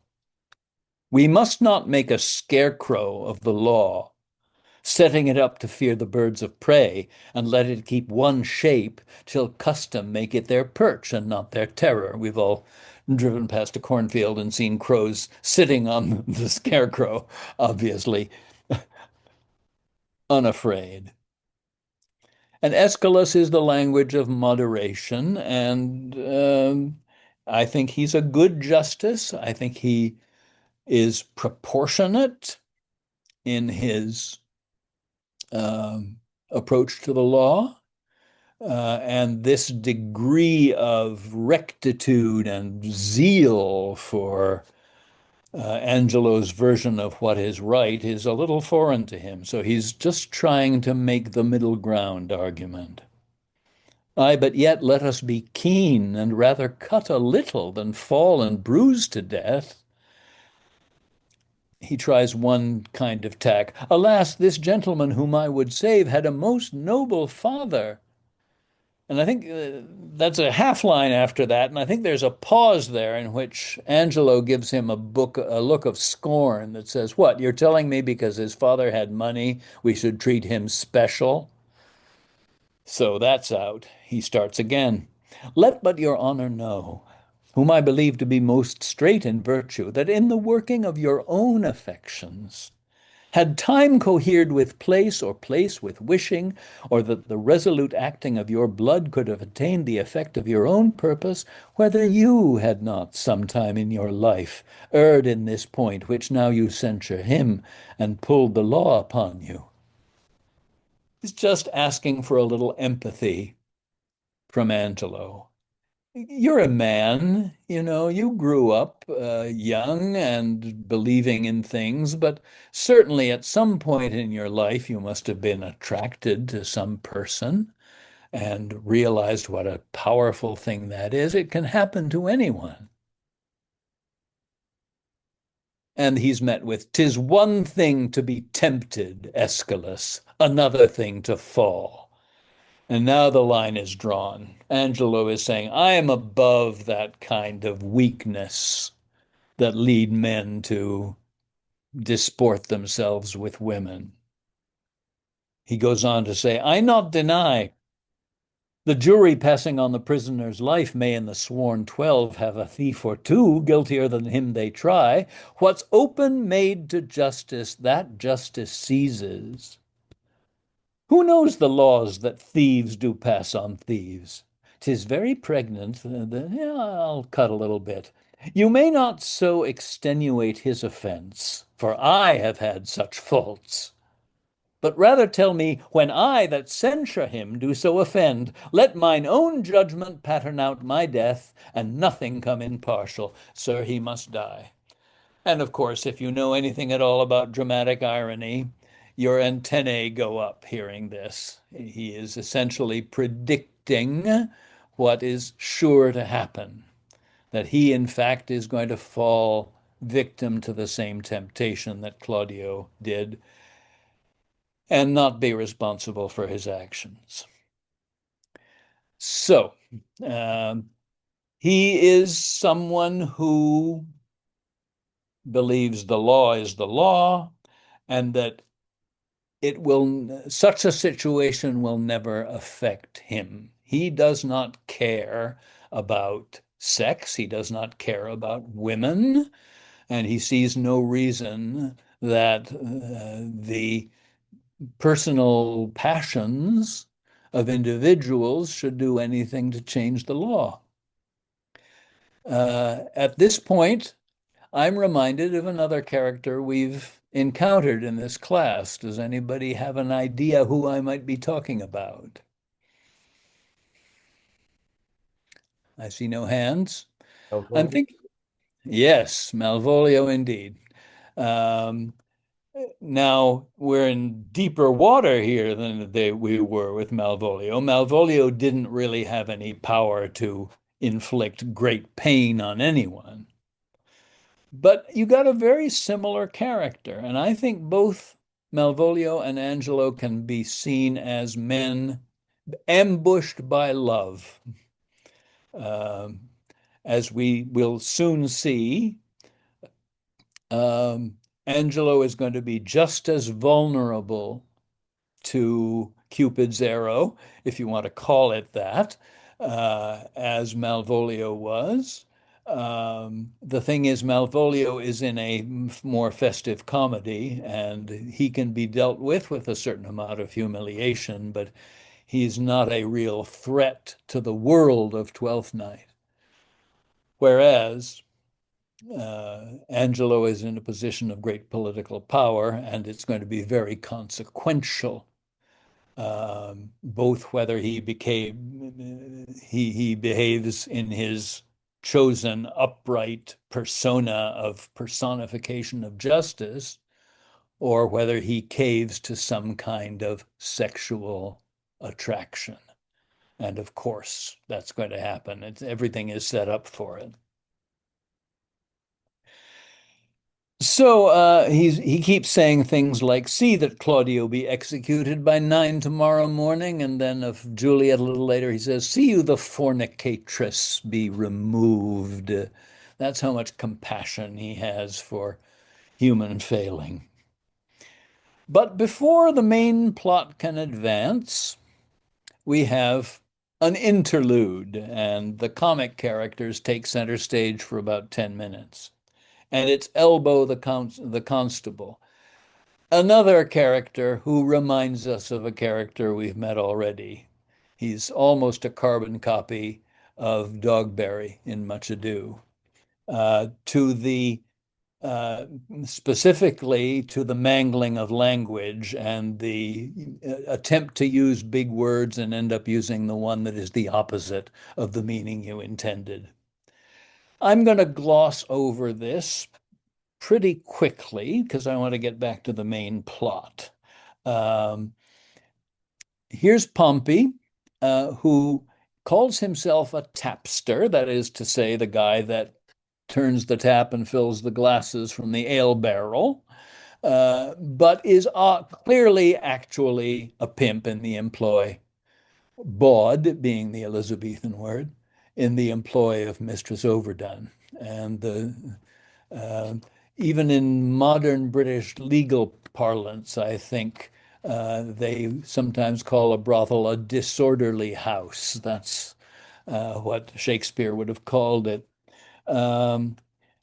we must not make a scarecrow of the law, setting it up to fear the birds of prey, and let it keep one shape till custom make it their perch and not their terror. We've all driven past a cornfield and seen crows sitting on the scarecrow, obviously unafraid. And Aeschylus is the language of moderation, and I think he's a good justice. I think he is proportionate in his um, approach to the law. And this degree of rectitude and zeal for Angelo's version of what is right is a little foreign to him. So he's just trying to make the middle ground argument. Ay, but yet let us be keen and rather cut a little than fall and bruise to death. He tries one kind of tack. Alas, this gentleman whom I would save had a most noble father. And I think that's a half line after that. And I think there's a pause there in which Angelo gives him a look of scorn that says, what, you're telling me because his father had money, we should treat him special? So that's out. He starts again. Let but your honor know, whom I believe to be most straight in virtue, that in the working of your own affections, had time cohered with place, or place with wishing, or that the resolute acting of your blood could have attained the effect of your own purpose, whether you had not sometime in your life erred in this point which now you censure him, and pulled the law upon you. He's just asking for a little empathy from Angelo. You're a man, you grew up young and believing in things, but certainly at some point in your life you must have been attracted to some person and realized what a powerful thing that is. It can happen to anyone. And he's met with, "'Tis one thing to be tempted, Aeschylus, another thing to fall." And now the line is drawn. Angelo is saying, I am above that kind of weakness that lead men to disport themselves with women. He goes on to say, I not deny the jury passing on the prisoner's life may in the sworn 12 have a thief or two guiltier than him they try. What's open made to justice, that justice seizes. Who knows the laws that thieves do pass on thieves? 'Tis very pregnant. Yeah, I'll cut a little bit. You may not so extenuate his offense, for I have had such faults. But rather tell me, when I that censure him do so offend, let mine own judgment pattern out my death, and nothing come impartial. Sir, he must die. And of course, if you know anything at all about dramatic irony, your antennae go up hearing this. He is essentially predicting what is sure to happen, that he, in fact, is going to fall victim to the same temptation that Claudio did and not be responsible for his actions. So, um, he is someone who believes the law is the law and that such a situation will never affect him. He does not care about sex. He does not care about women. And he sees no reason that the personal passions of individuals should do anything to change the law. At this point, I'm reminded of another character we've encountered in this class. Does anybody have an idea who I might be talking about? I see no hands. I'm Malvolio. thinking, yes, Malvolio indeed. Um, Now we're in deeper water here than we were with Malvolio. Malvolio didn't really have any power to inflict great pain on anyone. But you got a very similar character, and I think both Malvolio and Angelo can be seen as men ambushed by love. Um, as we will soon see, um, Angelo is going to be just as vulnerable to Cupid's arrow, if you want to call it that, as Malvolio was. The thing is, Malvolio is in a more festive comedy, and he can be dealt with a certain amount of humiliation, but he's not a real threat to the world of Twelfth Night. Whereas Angelo is in a position of great political power, and it's going to be very consequential, both whether he behaves in his chosen upright persona of personification of justice, or whether he caves to some kind of sexual attraction. And of course, that's going to happen. Everything is set up for it. So he keeps saying things like, "See that Claudio be executed by 9 tomorrow morning," and then of Juliet a little later he says, "See you the fornicatress be removed." That's how much compassion he has for human failing. But before the main plot can advance, we have an interlude, and the comic characters take center stage for about 10 minutes. And it's Elbow the constable, another character who reminds us of a character we've met already. He's almost a carbon copy of Dogberry in Much Ado. To the Specifically to the mangling of language and the attempt to use big words and end up using the one that is the opposite of the meaning you intended. I'm going to gloss over this pretty quickly because I want to get back to the main plot. Um, Here's Pompey, who calls himself a tapster, that is to say, the guy that turns the tap and fills the glasses from the ale barrel, but is clearly actually a pimp in the employ, bawd being the Elizabethan word, in the employ of Mistress Overdone. And uh, even in modern British legal parlance, I think they sometimes call a brothel a disorderly house. That's what Shakespeare would have called it. Um,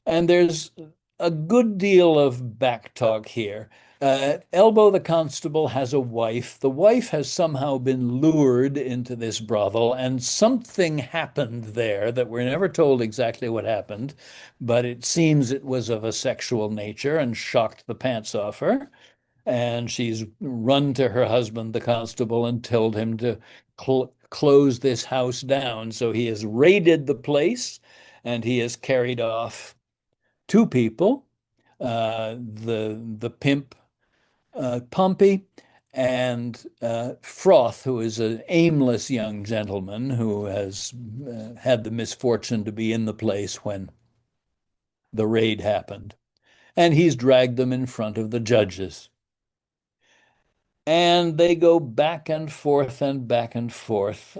and there's a good deal of backtalk here. Elbow the constable has a wife. The wife has somehow been lured into this brothel, and something happened there that we're never told exactly what happened, but it seems it was of a sexual nature and shocked the pants off her. And she's run to her husband, the constable, and told him to close this house down. So he has raided the place and he has carried off two people, the pimp Pompey and Froth, who is an aimless young gentleman who has had the misfortune to be in the place when the raid happened. And he's dragged them in front of the judges. And they go back and forth and back and forth.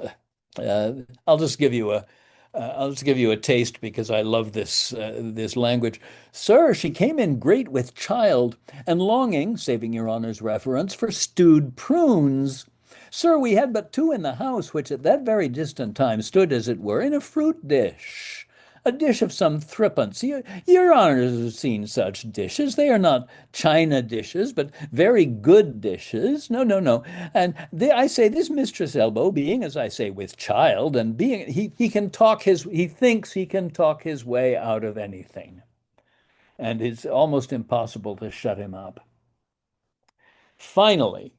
Uh, I'll just give you a I'll just give you a taste because I love this language. Sir, she came in great with child and longing, saving your honor's reference, for stewed prunes. Sir, we had but two in the house, which at that very distant time stood, as it were, in a fruit dish. A dish of some threepence. Your honors have seen such dishes. They are not china dishes, but very good dishes. No, no, no. And I say this Mistress Elbow, being, as I say, with child, and being he can talk he thinks he can talk his way out of anything. And it's almost impossible to shut him up. Finally,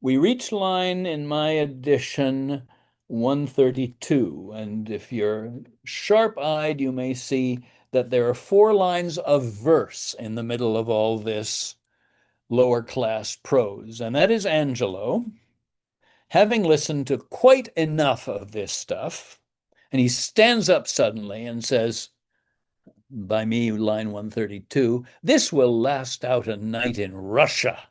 we reach line in my edition 132, and if you're sharp-eyed, you may see that there are 4 lines of verse in the middle of all this lower class prose, and that is Angelo, having listened to quite enough of this stuff, and he stands up suddenly and says, by me, line 132, "This will last out a night in Russia,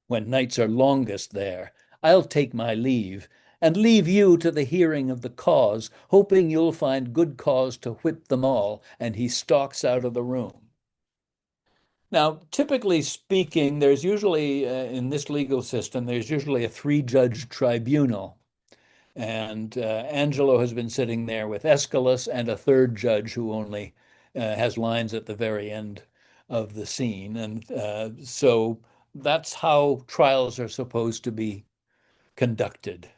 when nights are longest there. I'll take my leave, and leave you to the hearing of the cause, hoping you'll find good cause to whip them all. And he stalks out of the room. Now, typically speaking, there's usually, in this legal system, there's usually a three-judge tribunal. And Angelo has been sitting there with Aeschylus and a third judge who only has lines at the very end of the scene. And so that's how trials are supposed to be conducted.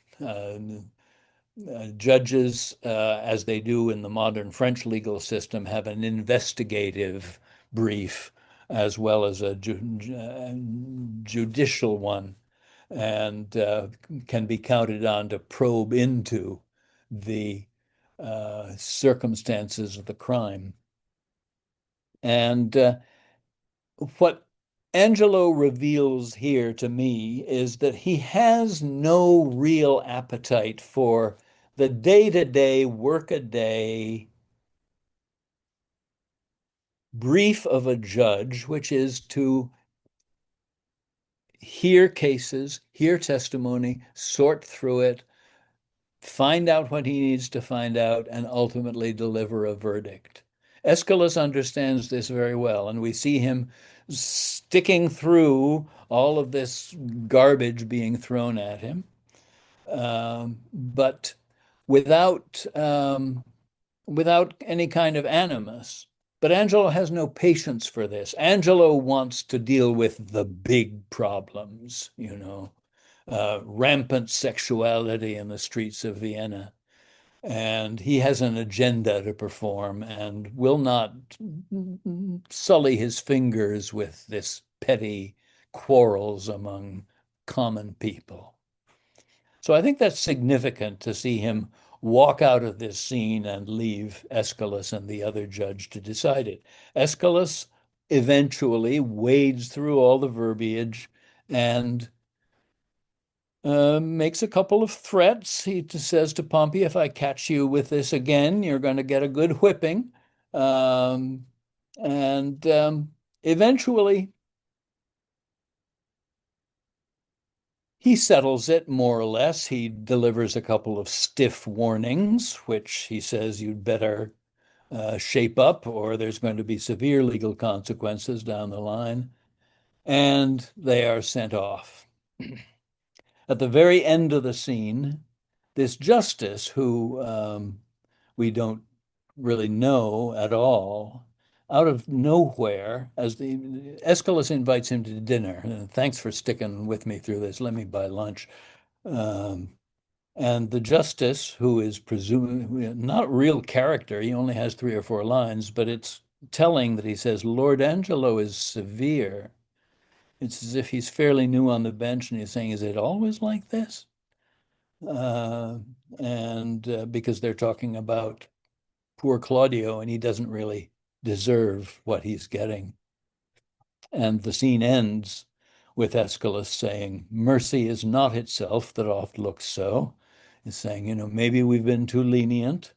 Judges, as they do in the modern French legal system, have an investigative brief as well as a judicial one, and can be counted on to probe into the circumstances of the crime. And what Angelo reveals here to me is that he has no real appetite for the day-to-day, work-a-day brief of a judge, which is to hear cases, hear testimony, sort through it, find out what he needs to find out, and ultimately deliver a verdict. Aeschylus understands this very well, and we see him sticking through all of this garbage being thrown at him, but without without any kind of animus. But Angelo has no patience for this. Angelo wants to deal with the big problems, rampant sexuality in the streets of Vienna. And he has an agenda to perform and will not sully his fingers with this petty quarrels among common people. So I think that's significant to see him walk out of this scene and leave Aeschylus and the other judge to decide it. Aeschylus eventually wades through all the verbiage and makes a couple of threats. He says to Pompey, if I catch you with this again, you're going to get a good whipping. And eventually, he settles it more or less. He delivers a couple of stiff warnings, which he says you'd better shape up, or there's going to be severe legal consequences down the line. And they are sent off. At the very end of the scene, this justice, who we don't really know at all, out of nowhere, as the Aeschylus invites him to dinner. Thanks for sticking with me through this. Let me buy lunch. Um, and the justice, who is presumably not a real character, he only has 3 or 4 lines, but it's telling that he says, Lord Angelo is severe. It's as if he's fairly new on the bench and he's saying, is it always like this? Uh, and because they're talking about poor Claudio and he doesn't really deserve what he's getting. And the scene ends with Aeschylus saying, mercy is not itself that oft looks so. He's saying, maybe we've been too lenient.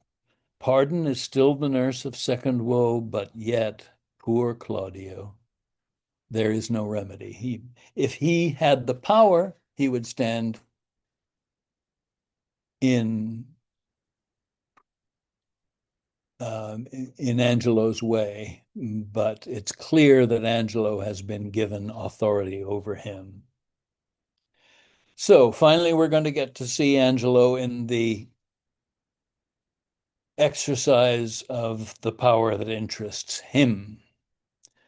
Pardon is still the nurse of second woe, but yet, poor Claudio, there is no remedy. If he had the power, he would stand in in Angelo's way, but it's clear that Angelo has been given authority over him. So finally, we're going to get to see Angelo in the exercise of the power that interests him.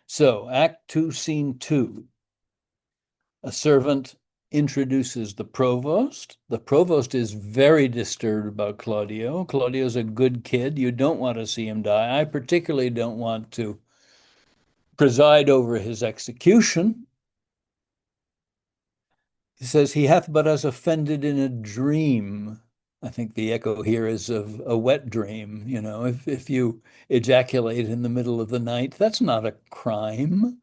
So Act 2, Scene 2. A servant introduces the provost. The provost is very disturbed about Claudio. Claudio's a good kid. You don't want to see him die. I particularly don't want to preside over his execution. He says, he hath but us offended in a dream. I think the echo here is of a wet dream. If you ejaculate in the middle of the night, that's not a crime.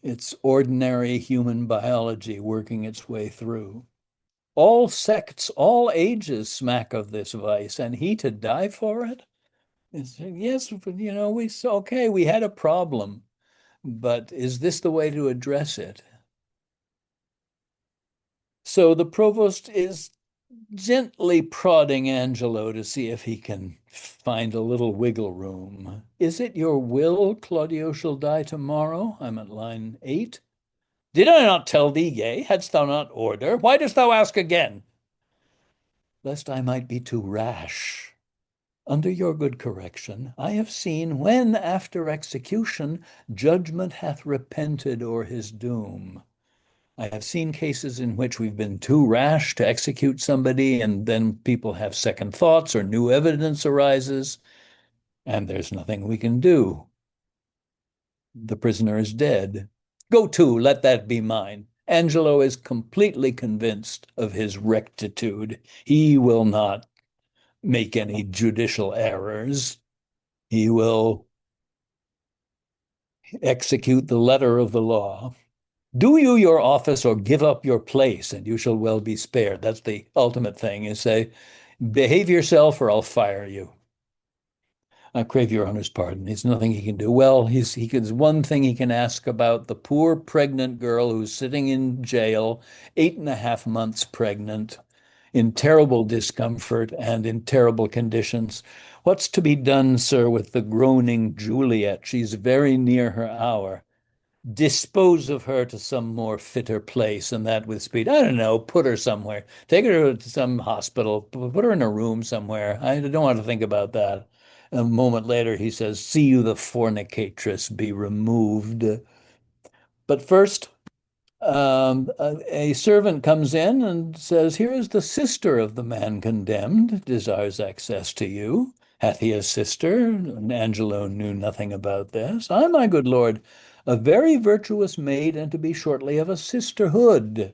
It's ordinary human biology working its way through. All sects, all ages smack of this vice, and he to die for it? Yes, but okay, we had a problem, but is this the way to address it? So the provost is gently prodding Angelo to see if he can find a little wiggle room. Is it your will Claudio shall die tomorrow? I'm at line 8. Did I not tell thee, yea? Hadst thou not order? Why dost thou ask again? Lest I might be too rash. Under your good correction, I have seen when, after execution, judgment hath repented o'er his doom. I have seen cases in which we've been too rash to execute somebody, and then people have second thoughts or new evidence arises, and there's nothing we can do. The prisoner is dead. Go to, let that be mine. Angelo is completely convinced of his rectitude. He will not make any judicial errors. He will execute the letter of the law. Do you your office or give up your place, and you shall well be spared. That's the ultimate thing, is say, behave yourself or I'll fire you. I crave your honor's pardon. There's nothing he can do. Well, there's one thing he can ask about the poor pregnant girl who's sitting in jail, 8.5 months pregnant, in terrible discomfort and in terrible conditions. What's to be done, sir, with the groaning Juliet? She's very near her hour. Dispose of her to some more fitter place, and that with speed. I don't know, put her somewhere. Take her to some hospital, put her in a room somewhere. I don't want to think about that. A moment later, he says, see you the fornicatress be removed. But first, a servant comes in and says, here is the sister of the man condemned, desires access to you. Hath he a sister? And Angelo knew nothing about this. I, my good lord, a very virtuous maid, and to be shortly of a sisterhood,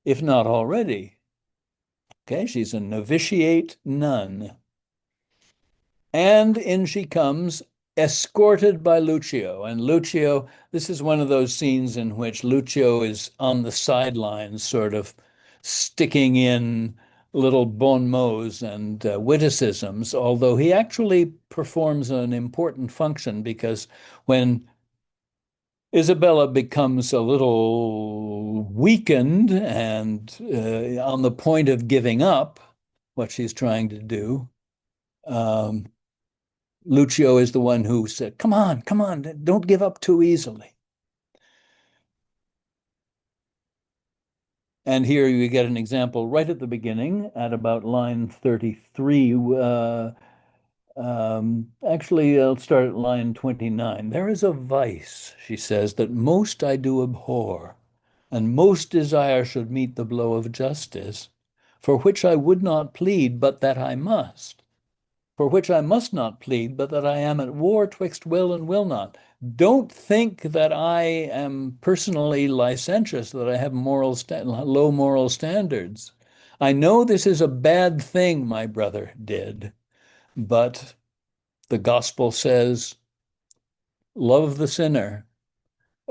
if not already. Okay, she's a novitiate nun. And in she comes, escorted by Lucio. And Lucio, this is one of those scenes in which Lucio is on the sidelines, sort of sticking in little bon mots and witticisms, although he actually performs an important function because when Isabella becomes a little weakened and on the point of giving up what she's trying to do, um, Lucio is the one who said, come on, don't give up too easily. And here you get an example right at the beginning at about line 33. Actually, I'll start at line 29. There is a vice, she says, that most I do abhor, and most desire should meet the blow of justice, for which I would not plead, but that I must. For which I must not plead, but that I am at war twixt will and will not. Don't think that I am personally licentious, that I have low moral standards. I know this is a bad thing my brother did, but the gospel says, love the sinner,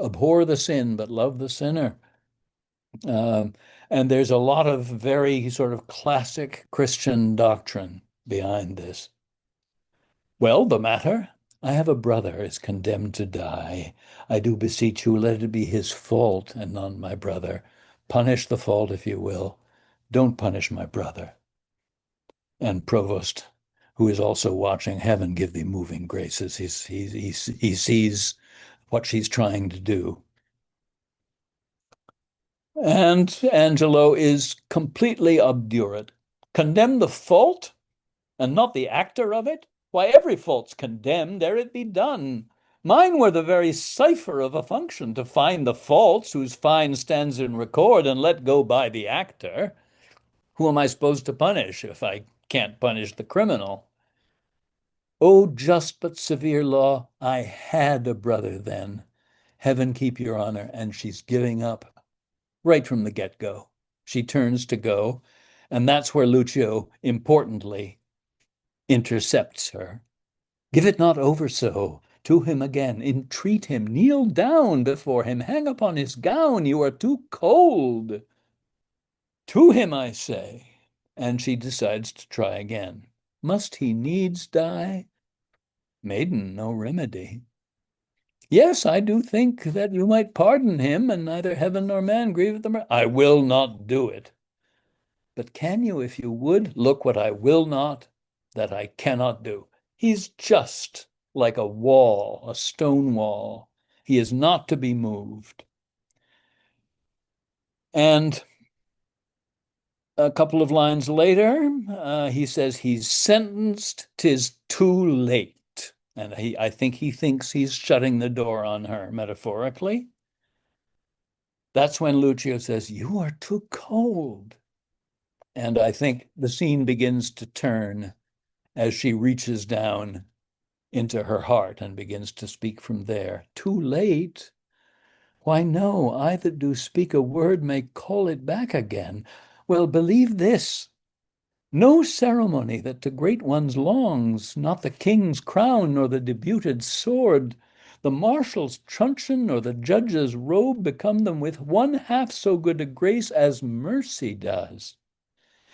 abhor the sin, but love the sinner. Um, and there's a lot of very sort of classic Christian doctrine behind this. Well, the matter? I have a brother is condemned to die. I do beseech you, let it be his fault and not my brother. Punish the fault if you will. Don't punish my brother. And Provost, who is also watching heaven, give thee moving graces. He sees what she's trying to do. And Angelo is completely obdurate. Condemn the fault and not the actor of it? Why, every fault's condemned ere it be done. Mine were the very cipher of a function to find the faults whose fine stands in record and let go by the actor. Who am I supposed to punish if I can't punish the criminal? Oh, just but severe law, I had a brother then. Heaven keep your honor. And she's giving up right from the get-go. She turns to go, and that's where Lucio, importantly, intercepts her. Give it not over so. To him again, entreat him, kneel down before him, hang upon his gown, you are too cold. To him, I say. And she decides to try again. Must he needs die? Maiden, no remedy. Yes, I do think that you might pardon him, and neither heaven nor man grieve at the murder. I will not do it. But can you, if you would, look what I will not, that I cannot do? He's just like a wall, a stone wall. He is not to be moved. And a couple of lines later, he says he's sentenced, 'tis too late. And I think he thinks he's shutting the door on her, metaphorically. That's when Lucio says, "You are too cold." And I think the scene begins to turn as she reaches down into her heart and begins to speak from there. Too late? Why, no, I that do speak a word may call it back again. Well, believe this. No ceremony that to great ones longs, not the king's crown nor the debuted sword, the marshal's truncheon nor the judge's robe become them with one half so good a grace as mercy does.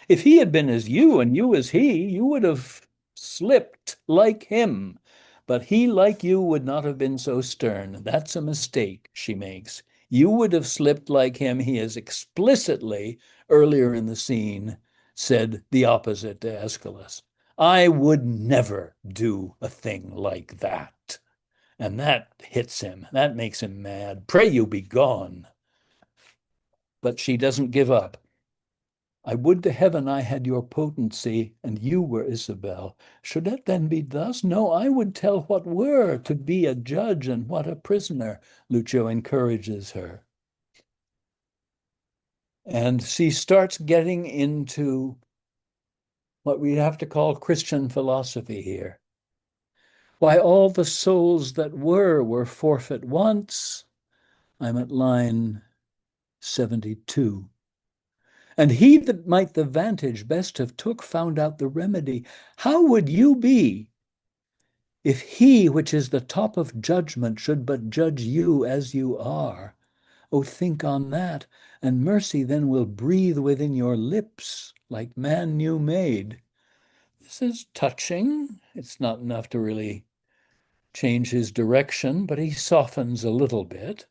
If he had been as you and you as he, you would have slipped like him. But he, like you, would not have been so stern. That's a mistake she makes. You would have slipped like him. He has explicitly, earlier in the scene, said the opposite to Aeschylus. I would never do a thing like that. And that hits him. That makes him mad. Pray you be gone. But she doesn't give up. I would to heaven I had your potency, and you were Isabel. Should it then be thus? No, I would tell what were to be a judge and what a prisoner. Lucio encourages her. And she starts getting into what we have to call Christian philosophy here. Why, all the souls that were forfeit once. I'm at line 72. And he that might the vantage best have took found out the remedy. How would you be if he which is the top of judgment should but judge you as you are? Oh, think on that, and mercy then will breathe within your lips like man new made. This is touching. It's not enough to really change his direction, but he softens a little bit,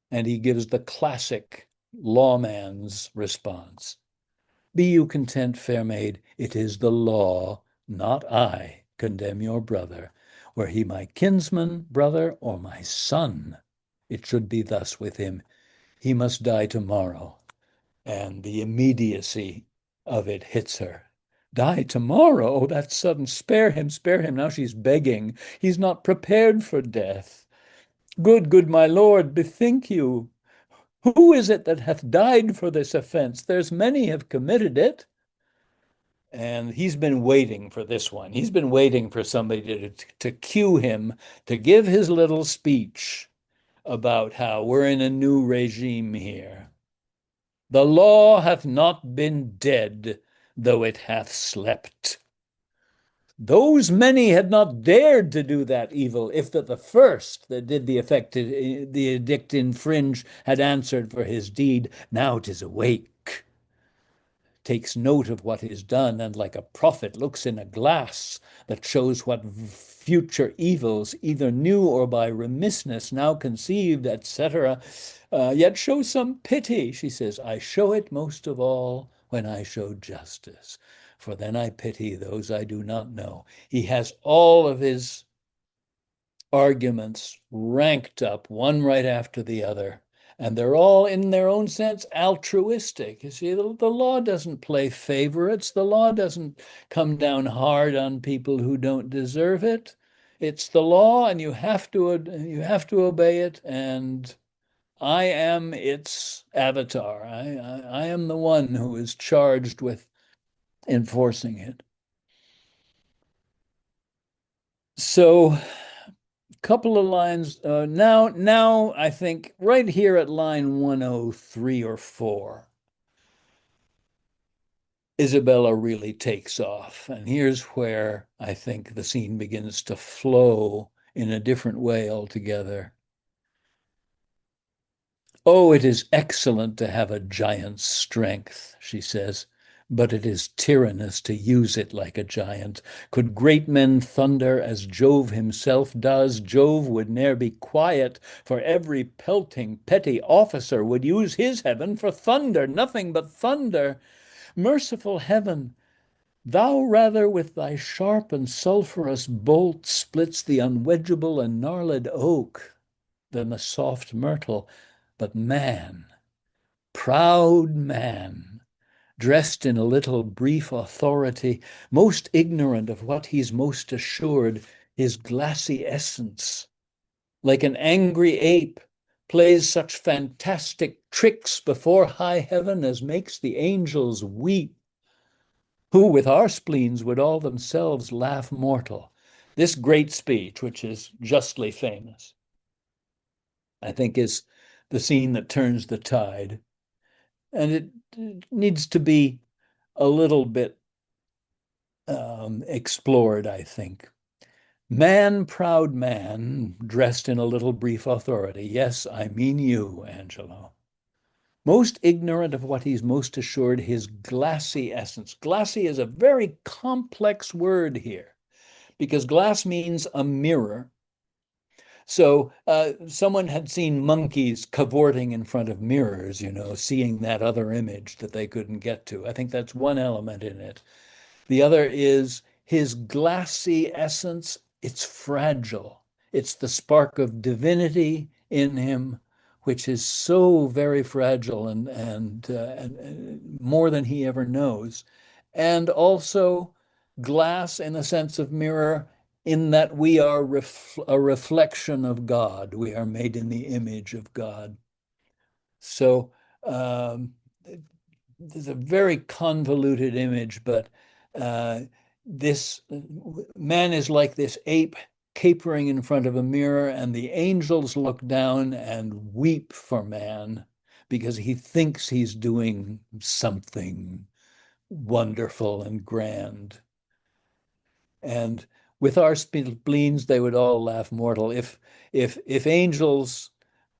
and he gives the classic lawman's response. Be you content, fair maid, it is the law, not I, condemn your brother. Were he my kinsman, brother, or my son, it should be thus with him. He must die tomorrow. And the immediacy of it hits her. Die tomorrow? Oh, that's sudden. Spare him, spare him. Now she's begging. He's not prepared for death. Good, good my lord, bethink you. Who is it that hath died for this offense? There's many have committed it. And he's been waiting for this one. He's been waiting for somebody to cue him to give his little speech about how we're in a new regime here. The law hath not been dead, though it hath slept. Those many had not dared to do that evil if that the first that did the edict infringe had answered for his deed. Now 'tis awake, takes note of what is done, and like a prophet looks in a glass that shows what future evils, either new or by remissness, now conceived, etc., yet shows some pity. She says, I show it most of all when I show justice, for then I pity those I do not know. He has all of his arguments ranked up, one right after the other. And they're all, in their own sense, altruistic. You see, the law doesn't play favorites. The law doesn't come down hard on people who don't deserve it. It's the law, and you have to obey it. And I am its avatar. I am the one who is charged with enforcing it. So couple of lines now I think right here at line 103 or 4, Isabella really takes off, and here's where I think the scene begins to flow in a different way altogether. Oh, it is excellent to have a giant's strength, she says, but it is tyrannous to use it like a giant. Could great men thunder as Jove himself does, Jove would ne'er be quiet, for every pelting petty officer would use his heaven for thunder, nothing but thunder. Merciful heaven, thou rather with thy sharp and sulphurous bolt splits the unwedgeable and gnarled oak than the soft myrtle, but man, proud man, dressed in a little brief authority, most ignorant of what he's most assured, his glassy essence, like an angry ape, plays such fantastic tricks before high heaven as makes the angels weep, who with our spleens would all themselves laugh mortal. This great speech, which is justly famous, I think is the scene that turns the tide. And it needs to be a little bit explored, I think. Man, proud man, dressed in a little brief authority. Yes, I mean you, Angelo. Most ignorant of what he's most assured, his glassy essence. Glassy is a very complex word here because glass means a mirror. So someone had seen monkeys cavorting in front of mirrors, seeing that other image that they couldn't get to. I think that's one element in it. The other is his glassy essence. It's fragile. It's the spark of divinity in him, which is so very fragile and more than he ever knows. And also glass in the sense of mirror, in that we are a reflection of God. We are made in the image of God. So um, it's a very convoluted image, but this man is like this ape capering in front of a mirror, and the angels look down and weep for man because he thinks he's doing something wonderful and grand. And with our spleens, they would all laugh mortal. If angels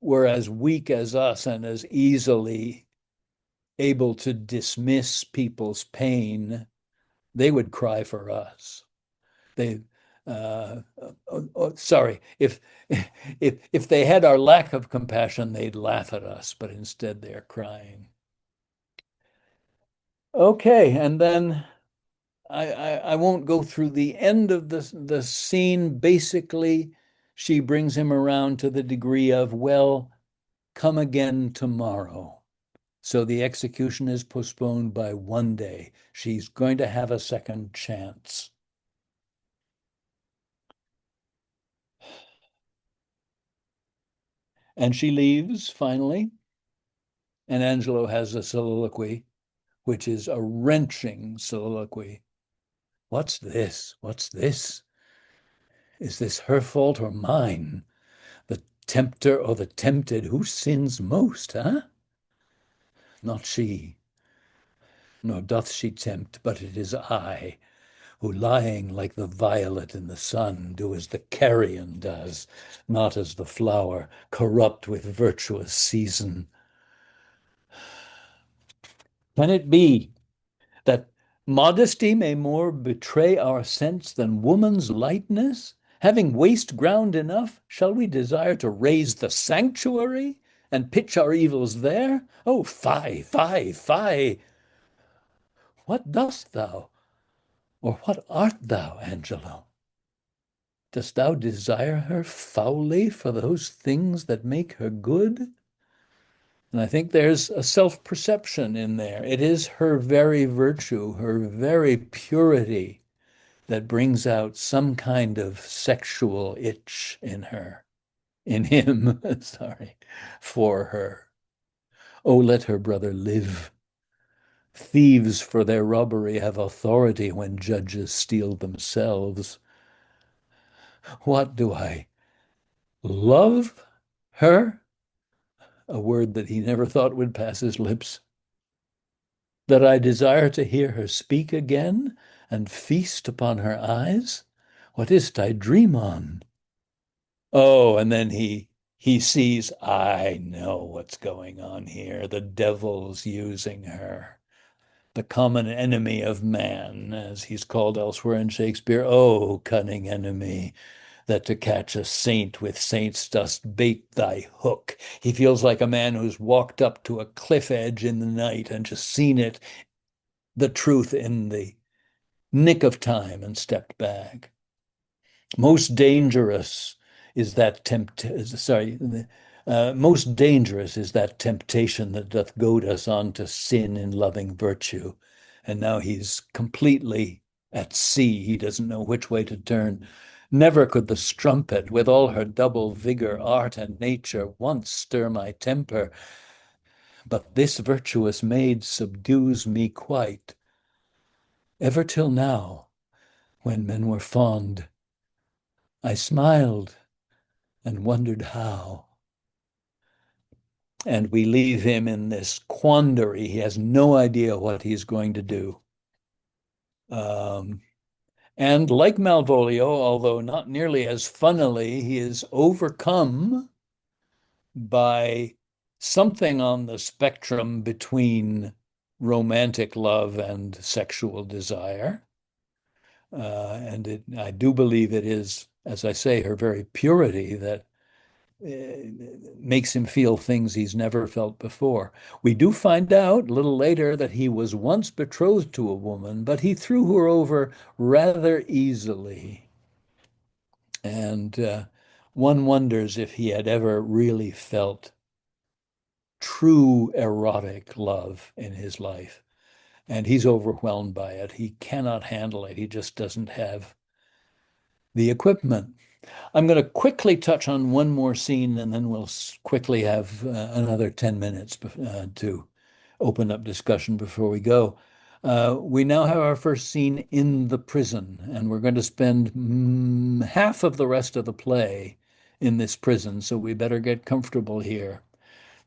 were as weak as us and as easily able to dismiss people's pain, they would cry for us. They, sorry, if they had our lack of compassion, they'd laugh at us, but instead they're crying. Okay, and then I won't go through the end of the scene. Basically, she brings him around to the degree of, well, come again tomorrow. So the execution is postponed by one day. She's going to have a second chance. And she leaves finally. And Angelo has a soliloquy, which is a wrenching soliloquy. What's this? What's this? Is this her fault or mine? The tempter or the tempted, who sins most, huh? Not she, nor doth she tempt, but it is I, who lying like the violet in the sun, do as the carrion does, not as the flower, corrupt with virtuous season. Can it be that modesty may more betray our sense than woman's lightness? Having waste ground enough, shall we desire to raise the sanctuary and pitch our evils there? Oh, fie, fie, fie! What dost thou, or what art thou, Angelo? Dost thou desire her foully for those things that make her good? And I think there's a self-perception in there. It is her very virtue, her very purity that brings out some kind of sexual itch in her, in him, sorry, for her. Oh, let her brother live. Thieves for their robbery have authority when judges steal themselves. What do I love her? A word that he never thought would pass his lips. That I desire to hear her speak again and feast upon her eyes? What is't I dream on? Oh, and then he sees, I know what's going on here. The devil's using her. the common enemy of man, as he's called elsewhere in Shakespeare. Oh, cunning enemy, that to catch a saint with saints dost bait thy hook. He feels like a man who's walked up to a cliff edge in the night and just seen it, the truth in the nick of time, and stepped back. Most dangerous is that most dangerous is that temptation that doth goad us on to sin in loving virtue. And now he's completely at sea. He doesn't know which way to turn. Never could the strumpet, with all her double vigor, art, and nature, once stir my temper. But this virtuous maid subdues me quite. Ever till now, when men were fond, I smiled and wondered how. And we leave him in this quandary. He has no idea what he's going to do. Um, and like Malvolio, although not nearly as funnily, he is overcome by something on the spectrum between romantic love and sexual desire. I do believe it is, as I say, her very purity that makes him feel things he's never felt before. We do find out a little later that he was once betrothed to a woman, but he threw her over rather easily. And one wonders if he had ever really felt true erotic love in his life. And he's overwhelmed by it. He cannot handle it. He just doesn't have the equipment. I'm going to quickly touch on one more scene, and then we'll quickly have another 10 minutes to open up discussion before we go. We now have our first scene in the prison, and we're going to spend half of the rest of the play in this prison, so we better get comfortable here.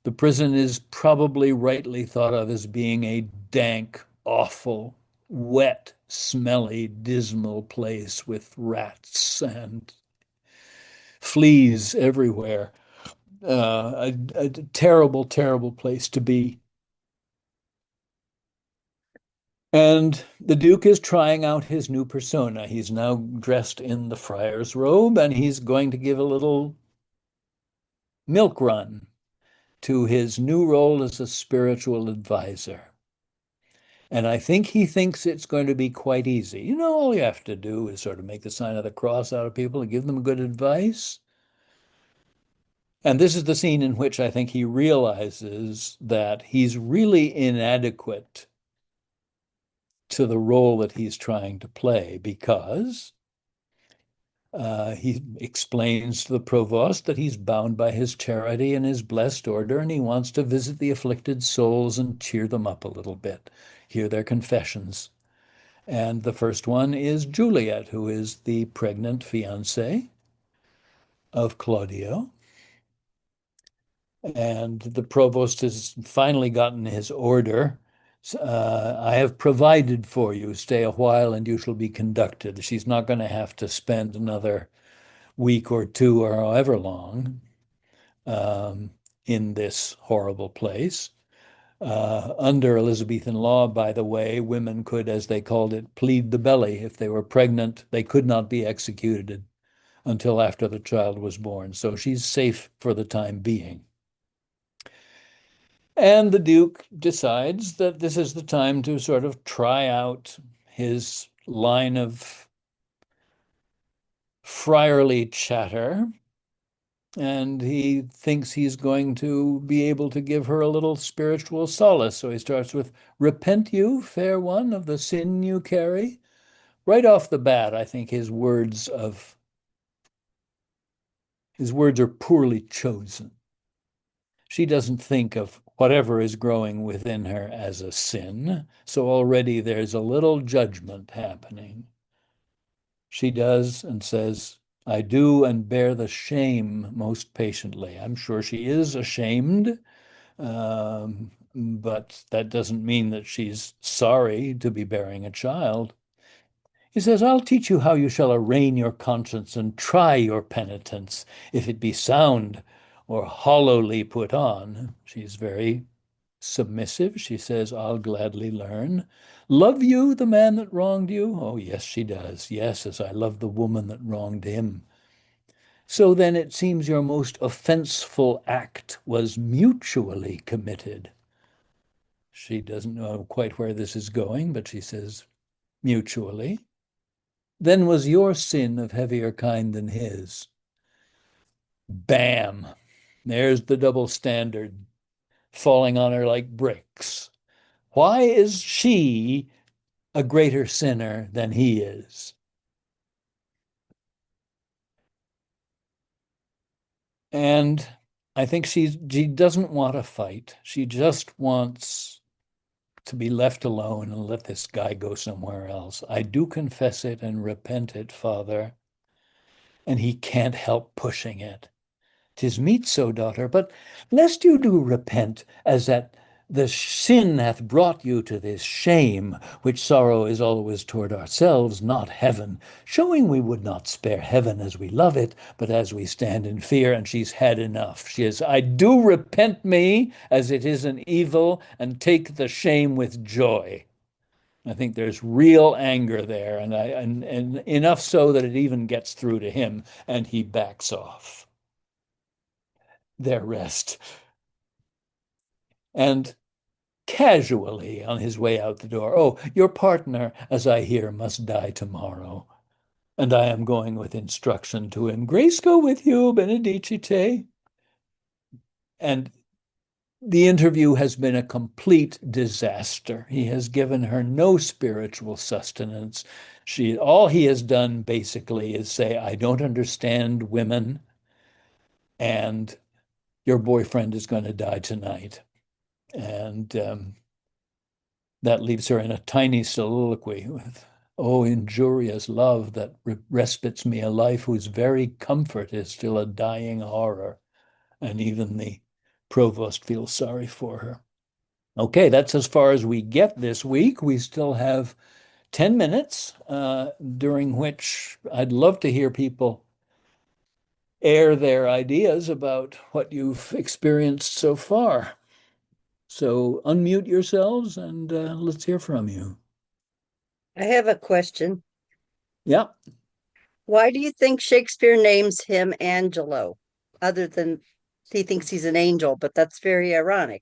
The prison is probably rightly thought of as being a dank, awful, wet, smelly, dismal place with rats and fleas everywhere. A terrible, terrible place to be. And the Duke is trying out his new persona. He's now dressed in the friar's robe, and he's going to give a little milk run to his new role as a spiritual advisor. And I think he thinks it's going to be quite easy. You know, all you have to do is sort of make the sign of the cross out of people and give them good advice. And this is the scene in which I think he realizes that he's really inadequate to the role that he's trying to play because he explains to the provost that he's bound by his charity and his blessed order, and he wants to visit the afflicted souls and cheer them up a little bit, hear their confessions. And the first one is Juliet, who is the pregnant fiancée of Claudio. And the provost has finally gotten his order. I have provided for you. Stay a while and you shall be conducted. She's not going to have to spend another week or two or however long in this horrible place. Under Elizabethan law, by the way, women could, as they called it, plead the belly. If they were pregnant, they could not be executed until after the child was born. So she's safe for the time being. And the Duke decides that this is the time to sort of try out his line of friarly chatter. And he thinks he's going to be able to give her a little spiritual solace. So he starts with, "Repent you, fair one, of the sin you carry." Right off the bat, I think his words are poorly chosen. She doesn't think of whatever is growing within her as a sin. So already there's a little judgment happening. She does and says, "I do and bear the shame most patiently." I'm sure she is ashamed, but that doesn't mean that she's sorry to be bearing a child. He says, "I'll teach you how you shall arraign your conscience and try your penitence, if it be sound or hollowly put on." She's very Submissive, she says, I'll gladly learn. Love you, the man that wronged you? Oh, yes, she does. Yes, as I love the woman that wronged him. So then it seems your most offenseful act was mutually committed. She doesn't know quite where this is going, but she says mutually. Then was your sin of heavier kind than his. Bam! There's the double standard falling on her like bricks. Why is she a greater sinner than he is? And I think she doesn't want to fight. She just wants to be left alone and let this guy go somewhere else. I do confess it and repent it, Father. And he can't help pushing it. 'Tis meet so, daughter, but lest you do repent, as that the sin hath brought you to this shame, which sorrow is always toward ourselves, not heaven, showing we would not spare heaven as we love it, but as we stand in fear, and she's had enough. She is, I do repent me, as it is an evil, and take the shame with joy. I think there's real anger there, and enough so that it even gets through to him, and he backs off. There rest. And casually on his way out the door, oh, your partner, as I hear, must die tomorrow. And I am going with instruction to him. Grace go with you, benedicite. And the interview has been a complete disaster. He has given her no spiritual sustenance. All he has done basically is say, I don't understand women, and your boyfriend is going to die tonight. And that leaves her in a tiny soliloquy with, oh, injurious love that respites me a life whose very comfort is still a dying horror. And even the provost feels sorry for her. Okay, that's as far as we get this week. We still have 10 minutes, during which I'd love to hear people air their ideas about what you've experienced so far. So unmute yourselves and let's hear from you. I have a question. Yeah, Why do you think Shakespeare names him Angelo, other than he thinks he's an angel, but that's very ironic.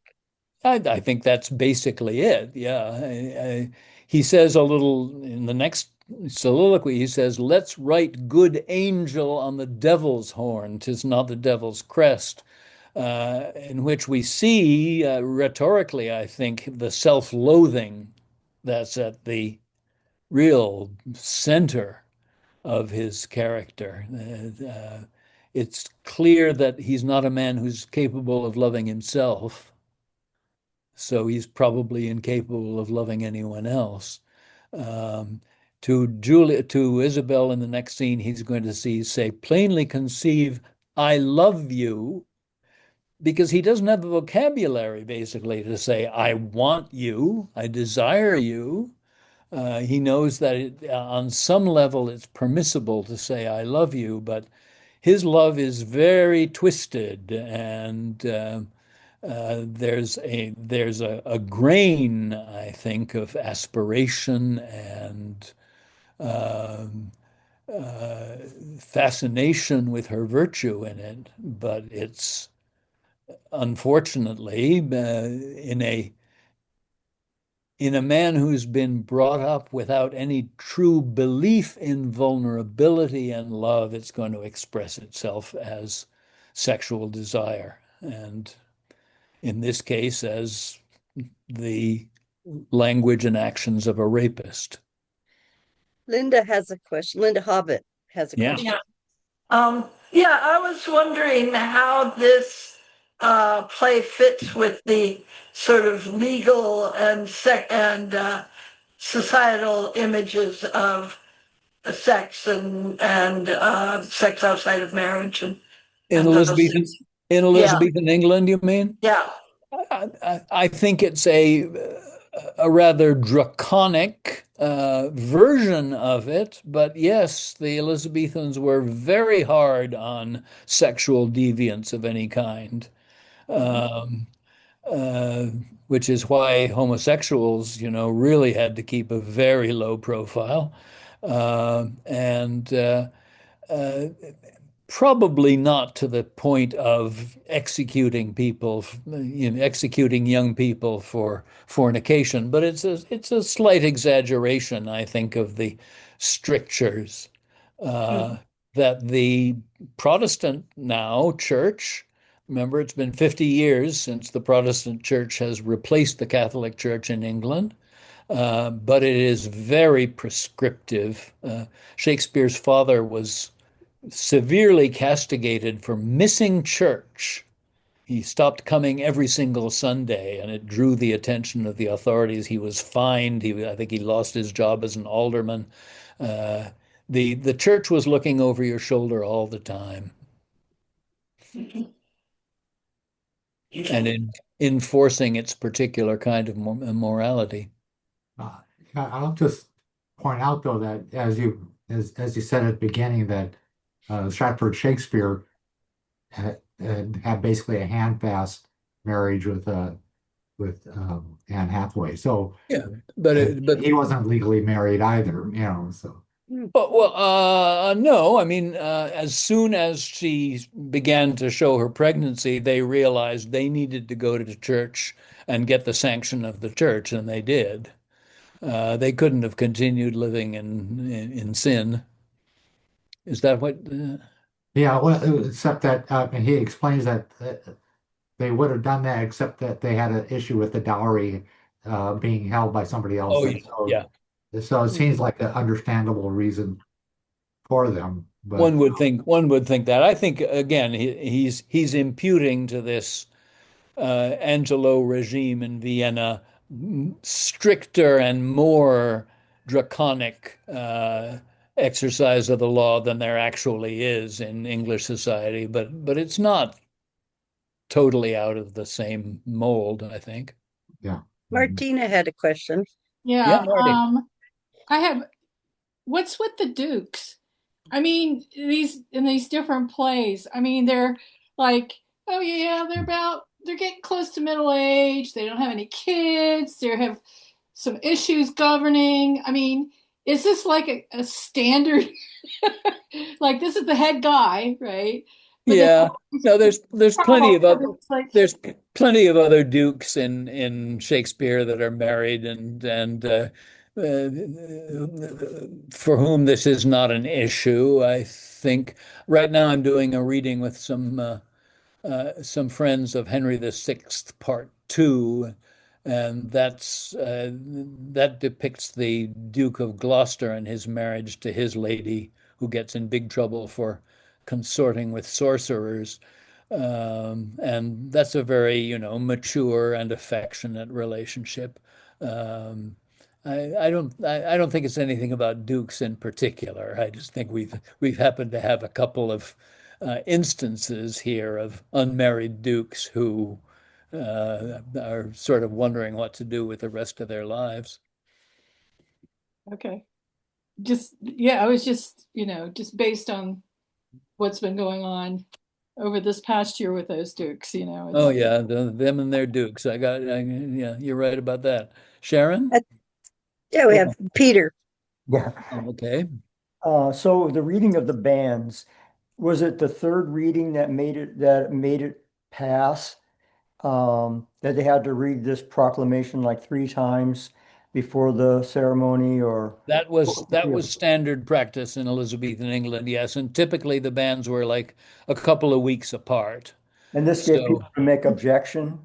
I think that's basically it. Yeah. He says a little in the next soliloquy, he says, let's write good angel on the devil's horn, 'tis not the devil's crest, in which we see rhetorically, I think, the self-loathing that's at the real center of his character. It's clear that he's not a man who's capable of loving himself, so he's probably incapable of loving anyone else. Um, to Isabel in the next scene, he's going to say, plainly conceive, I love you, because he doesn't have the vocabulary basically to say, I want you, I desire you. He knows that on some level it's permissible to say, I love you, but his love is very twisted, and there's a grain, I think, of aspiration and um, uh, fascination with her virtue in it, but it's unfortunately in a man who's been brought up without any true belief in vulnerability and love, it's going to express itself as sexual desire. And in this case, as the language and actions of a rapist. Linda has a question. Linda Hobbit has a Yeah. question. Yeah. Yeah, I was wondering how this play fits with the sort of legal and societal images of sex and sex outside of marriage In and those Elizabethan things. in Yeah, Elizabethan England, you mean? yeah. I think it's a rather draconic version of it, but yes, the Elizabethans were very hard on sexual deviance of any kind. Mhm. Um, uh, which is why homosexuals, really had to keep a very low profile. And uh, Probably not to the point of executing people, executing young people for fornication, but it's a slight exaggeration, I think, of the strictures uh, Mhm. that the Protestant now church. Remember, it's been 50 years since the Protestant church has replaced the Catholic Church in England, but it is very prescriptive. Shakespeare's father was severely castigated for missing church. He stopped coming every single Sunday, and it drew the attention of the authorities. He was fined. I think he lost his job as an alderman. Uh, the church was looking over your shoulder all the time, and in enforcing its particular kind of morality. Uh, I'll just point out though that as you said at the beginning that Stratford Shakespeare had basically a hand-fast marriage with Anne Hathaway. So Yeah, but he wasn't legally married either, so Mm. no, I mean, as soon as she began to show her pregnancy, they realized they needed to go to church and get the sanction of the church, and they did. They couldn't have continued living in sin. Is that what? yeah, well, except that he explains that they would have done that except that they had an issue with the dowry being held by somebody else. Oh, And yeah, yeah. so it seems like an understandable reason for them. But One would think that. I think again, he's imputing to this Angelo regime in Vienna stricter and more draconic exercise of the law than there actually is in English society. But it's not totally out of the same mold, I think. yeah. Mhm. Martina had a question. Yeah, Yeah, Marty. I have what's with the Dukes? I mean, these in these different plays. I mean, they're like, oh yeah, they're getting close to middle age. They don't have any kids. They have some issues governing. I mean, is this like a standard? Like this is the head guy, right? But then Yeah. No, there's plenty of other it's like, there's plenty of other dukes in Shakespeare that are married uh, for whom this is not an issue. I think right now I'm doing a reading with some friends of Henry VI, Part Two, and that depicts the Duke of Gloucester and his marriage to his lady, who gets in big trouble for consorting with sorcerers. And that's a very, mature and affectionate relationship. Um, I don't think it's anything about dukes in particular. I just think we've happened to have a couple of instances here of unmarried dukes who are sort of wondering what to do with the rest of their lives. okay, just yeah, I was just just based on what's been going on over this past year with those Dukes. Oh It's yeah, them and their dukes. Yeah, you're right about that. Sharon? Uh, yeah, we Yeah, have Peter. yeah. Oh, okay. So the reading of the bands, was it the third reading that made it pass? That they had to read this proclamation like three times before the ceremony, or That was standard practice in Elizabethan England, yes, and typically the bands were like a couple of weeks apart. and this gave So people to make objection.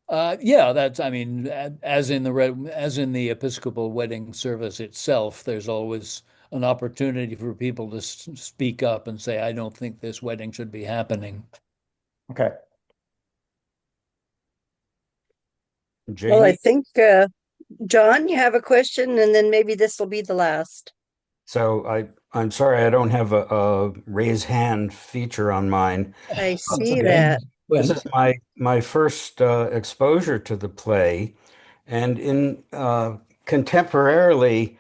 yeah, I mean, as in the Episcopal wedding service itself, there's always an opportunity for people to speak up and say, I don't think this wedding should be happening. Okay. Well, I Janie. think, John, you have a question, and then maybe this will be the last. So I'm sorry I don't have a raise hand feature on mine. I That's see okay. that. This Well, is my first exposure to the play, and in contemporarily,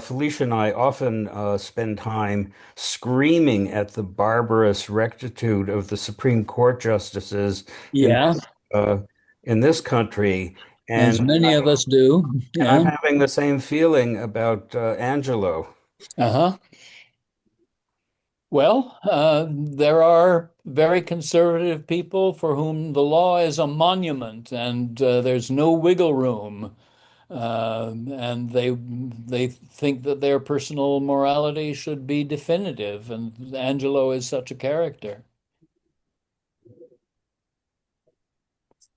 Felicia and I often spend time screaming at the barbarous rectitude of the Supreme Court justices in yeah, uh, in this country, As and many of us do. I'm Yeah. having the same feeling about Angelo. Uh-huh. Well, there are very conservative people for whom the law is a monument and there's no wiggle room. And they think that their personal morality should be definitive, and Angelo is such a character.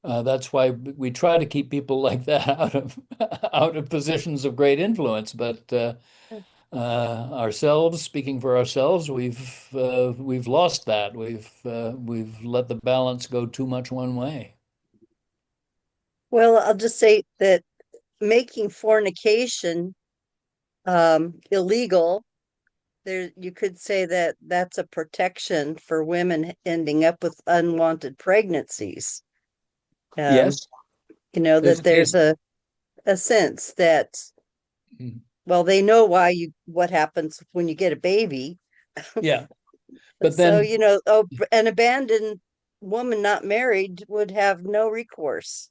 That's why we try to keep people like that out of positions of great influence. But ourselves, speaking for ourselves, we've lost that. We've let the balance go too much one way. Well, I'll just say that making fornication illegal, there you could say that that's a protection for women ending up with unwanted pregnancies. Um, Yes, there's that a there's case. a sense that, well, they know what happens when you get a baby. Yeah, but So, then an abandoned woman not married would have no recourse.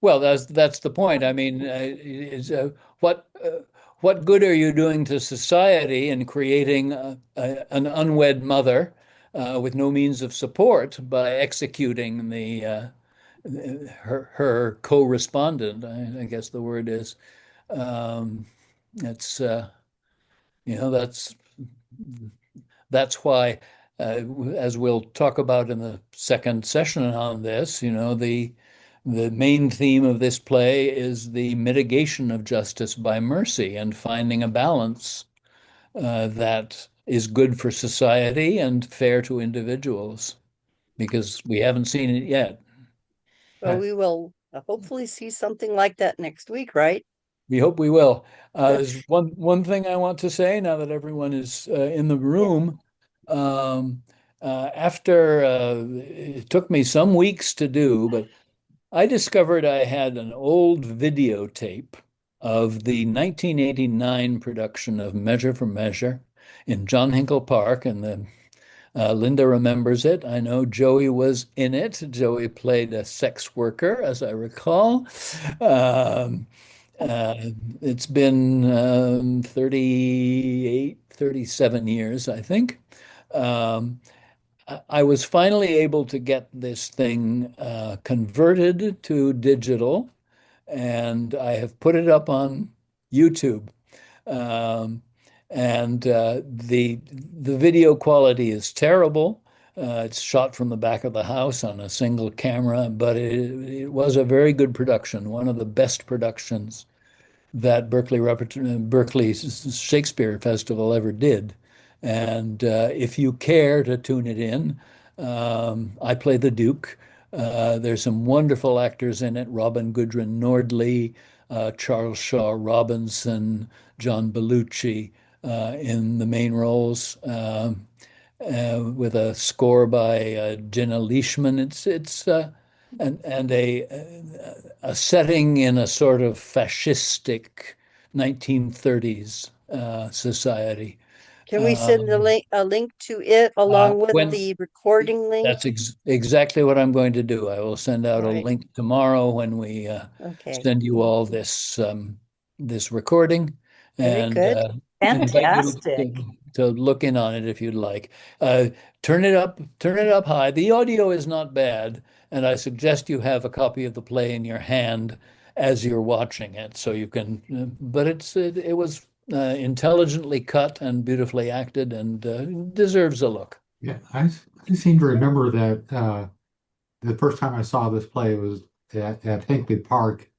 well, that's the point. I mean, what good are you doing to society in creating an unwed mother with no means of support by executing her co-respondent? I guess the word is. Um, it's you know that's why, as we'll talk about in the second session on this, the main theme of this play is the mitigation of justice by mercy and finding a balance that is good for society and fair to individuals, because we haven't seen it yet. Well, we will hopefully see something like that next week, right? We hope we will. There's one thing I want to say now that everyone is in the Yeah. room. After it took me some weeks to do, but I discovered I had an old videotape of the 1989 production of Measure for Measure in John Hinkle Park, and Linda remembers it. I know Joey was in it. Joey played a sex worker, as I recall. Um, uh, it's been 38, 37 years, I think. Um, I was finally able to get this thing converted to digital, and I have put it up on YouTube. Um, and the video quality is terrible. It's shot from the back of the house on a single camera, but it was a very good production, one of the best productions that Berkeley Shakespeare Festival ever did. And if you care to tune it in, I play the Duke. There's some wonderful actors in it: Robin Gudrun Nordley, Charles Shaw Robinson, John Belushi in the main roles. With a score by Jenna Leishman. It's and a setting in a sort of fascistic 1930s society. Can we send Um, a link to it along with when the recording link? That's exactly what I'm going to do. I will send out All a right. link tomorrow when we Okay. send you all this recording, Very and good. invite you Fantastic. to look in on it if you'd like. Turn it up high. The audio is not bad, and I suggest you have a copy of the play in your hand as you're watching it, so you can. But it was intelligently cut and beautifully acted, and deserves a look. Yeah, I seem to remember that the first time I saw this play was at Hinkley Park,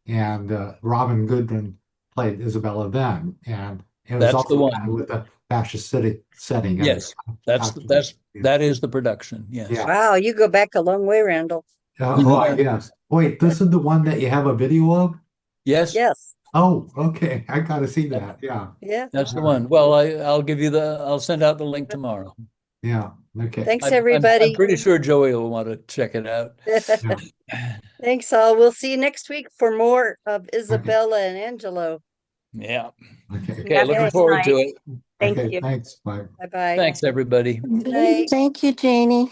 and Robin Goodwin played Isabella then, and it was That's the also kind of one. with a fascist city setting at the Yes, time. that is the production. Yes. Yeah. Wow, you go back a long way, Randall. Oh, I guess. Wait, this is the one that you have a video of? Yes, Yes. Oh, okay. I got to see that. Yeah. Yeah. that's the All right. one. Well, I'll send out the link tomorrow. Yeah. Okay. Thanks, I'm everybody. pretty sure Joey will want to check it out. Yeah. Thanks, all. We'll see you next week for more of Okay. Isabella and Angelo. Yeah. Okay. Okay, Have a looking Okay. nice forward to night. it. Thank Okay. you. Thanks. Bye. Bye-bye. Thanks, everybody. Night. Thank you, Janie.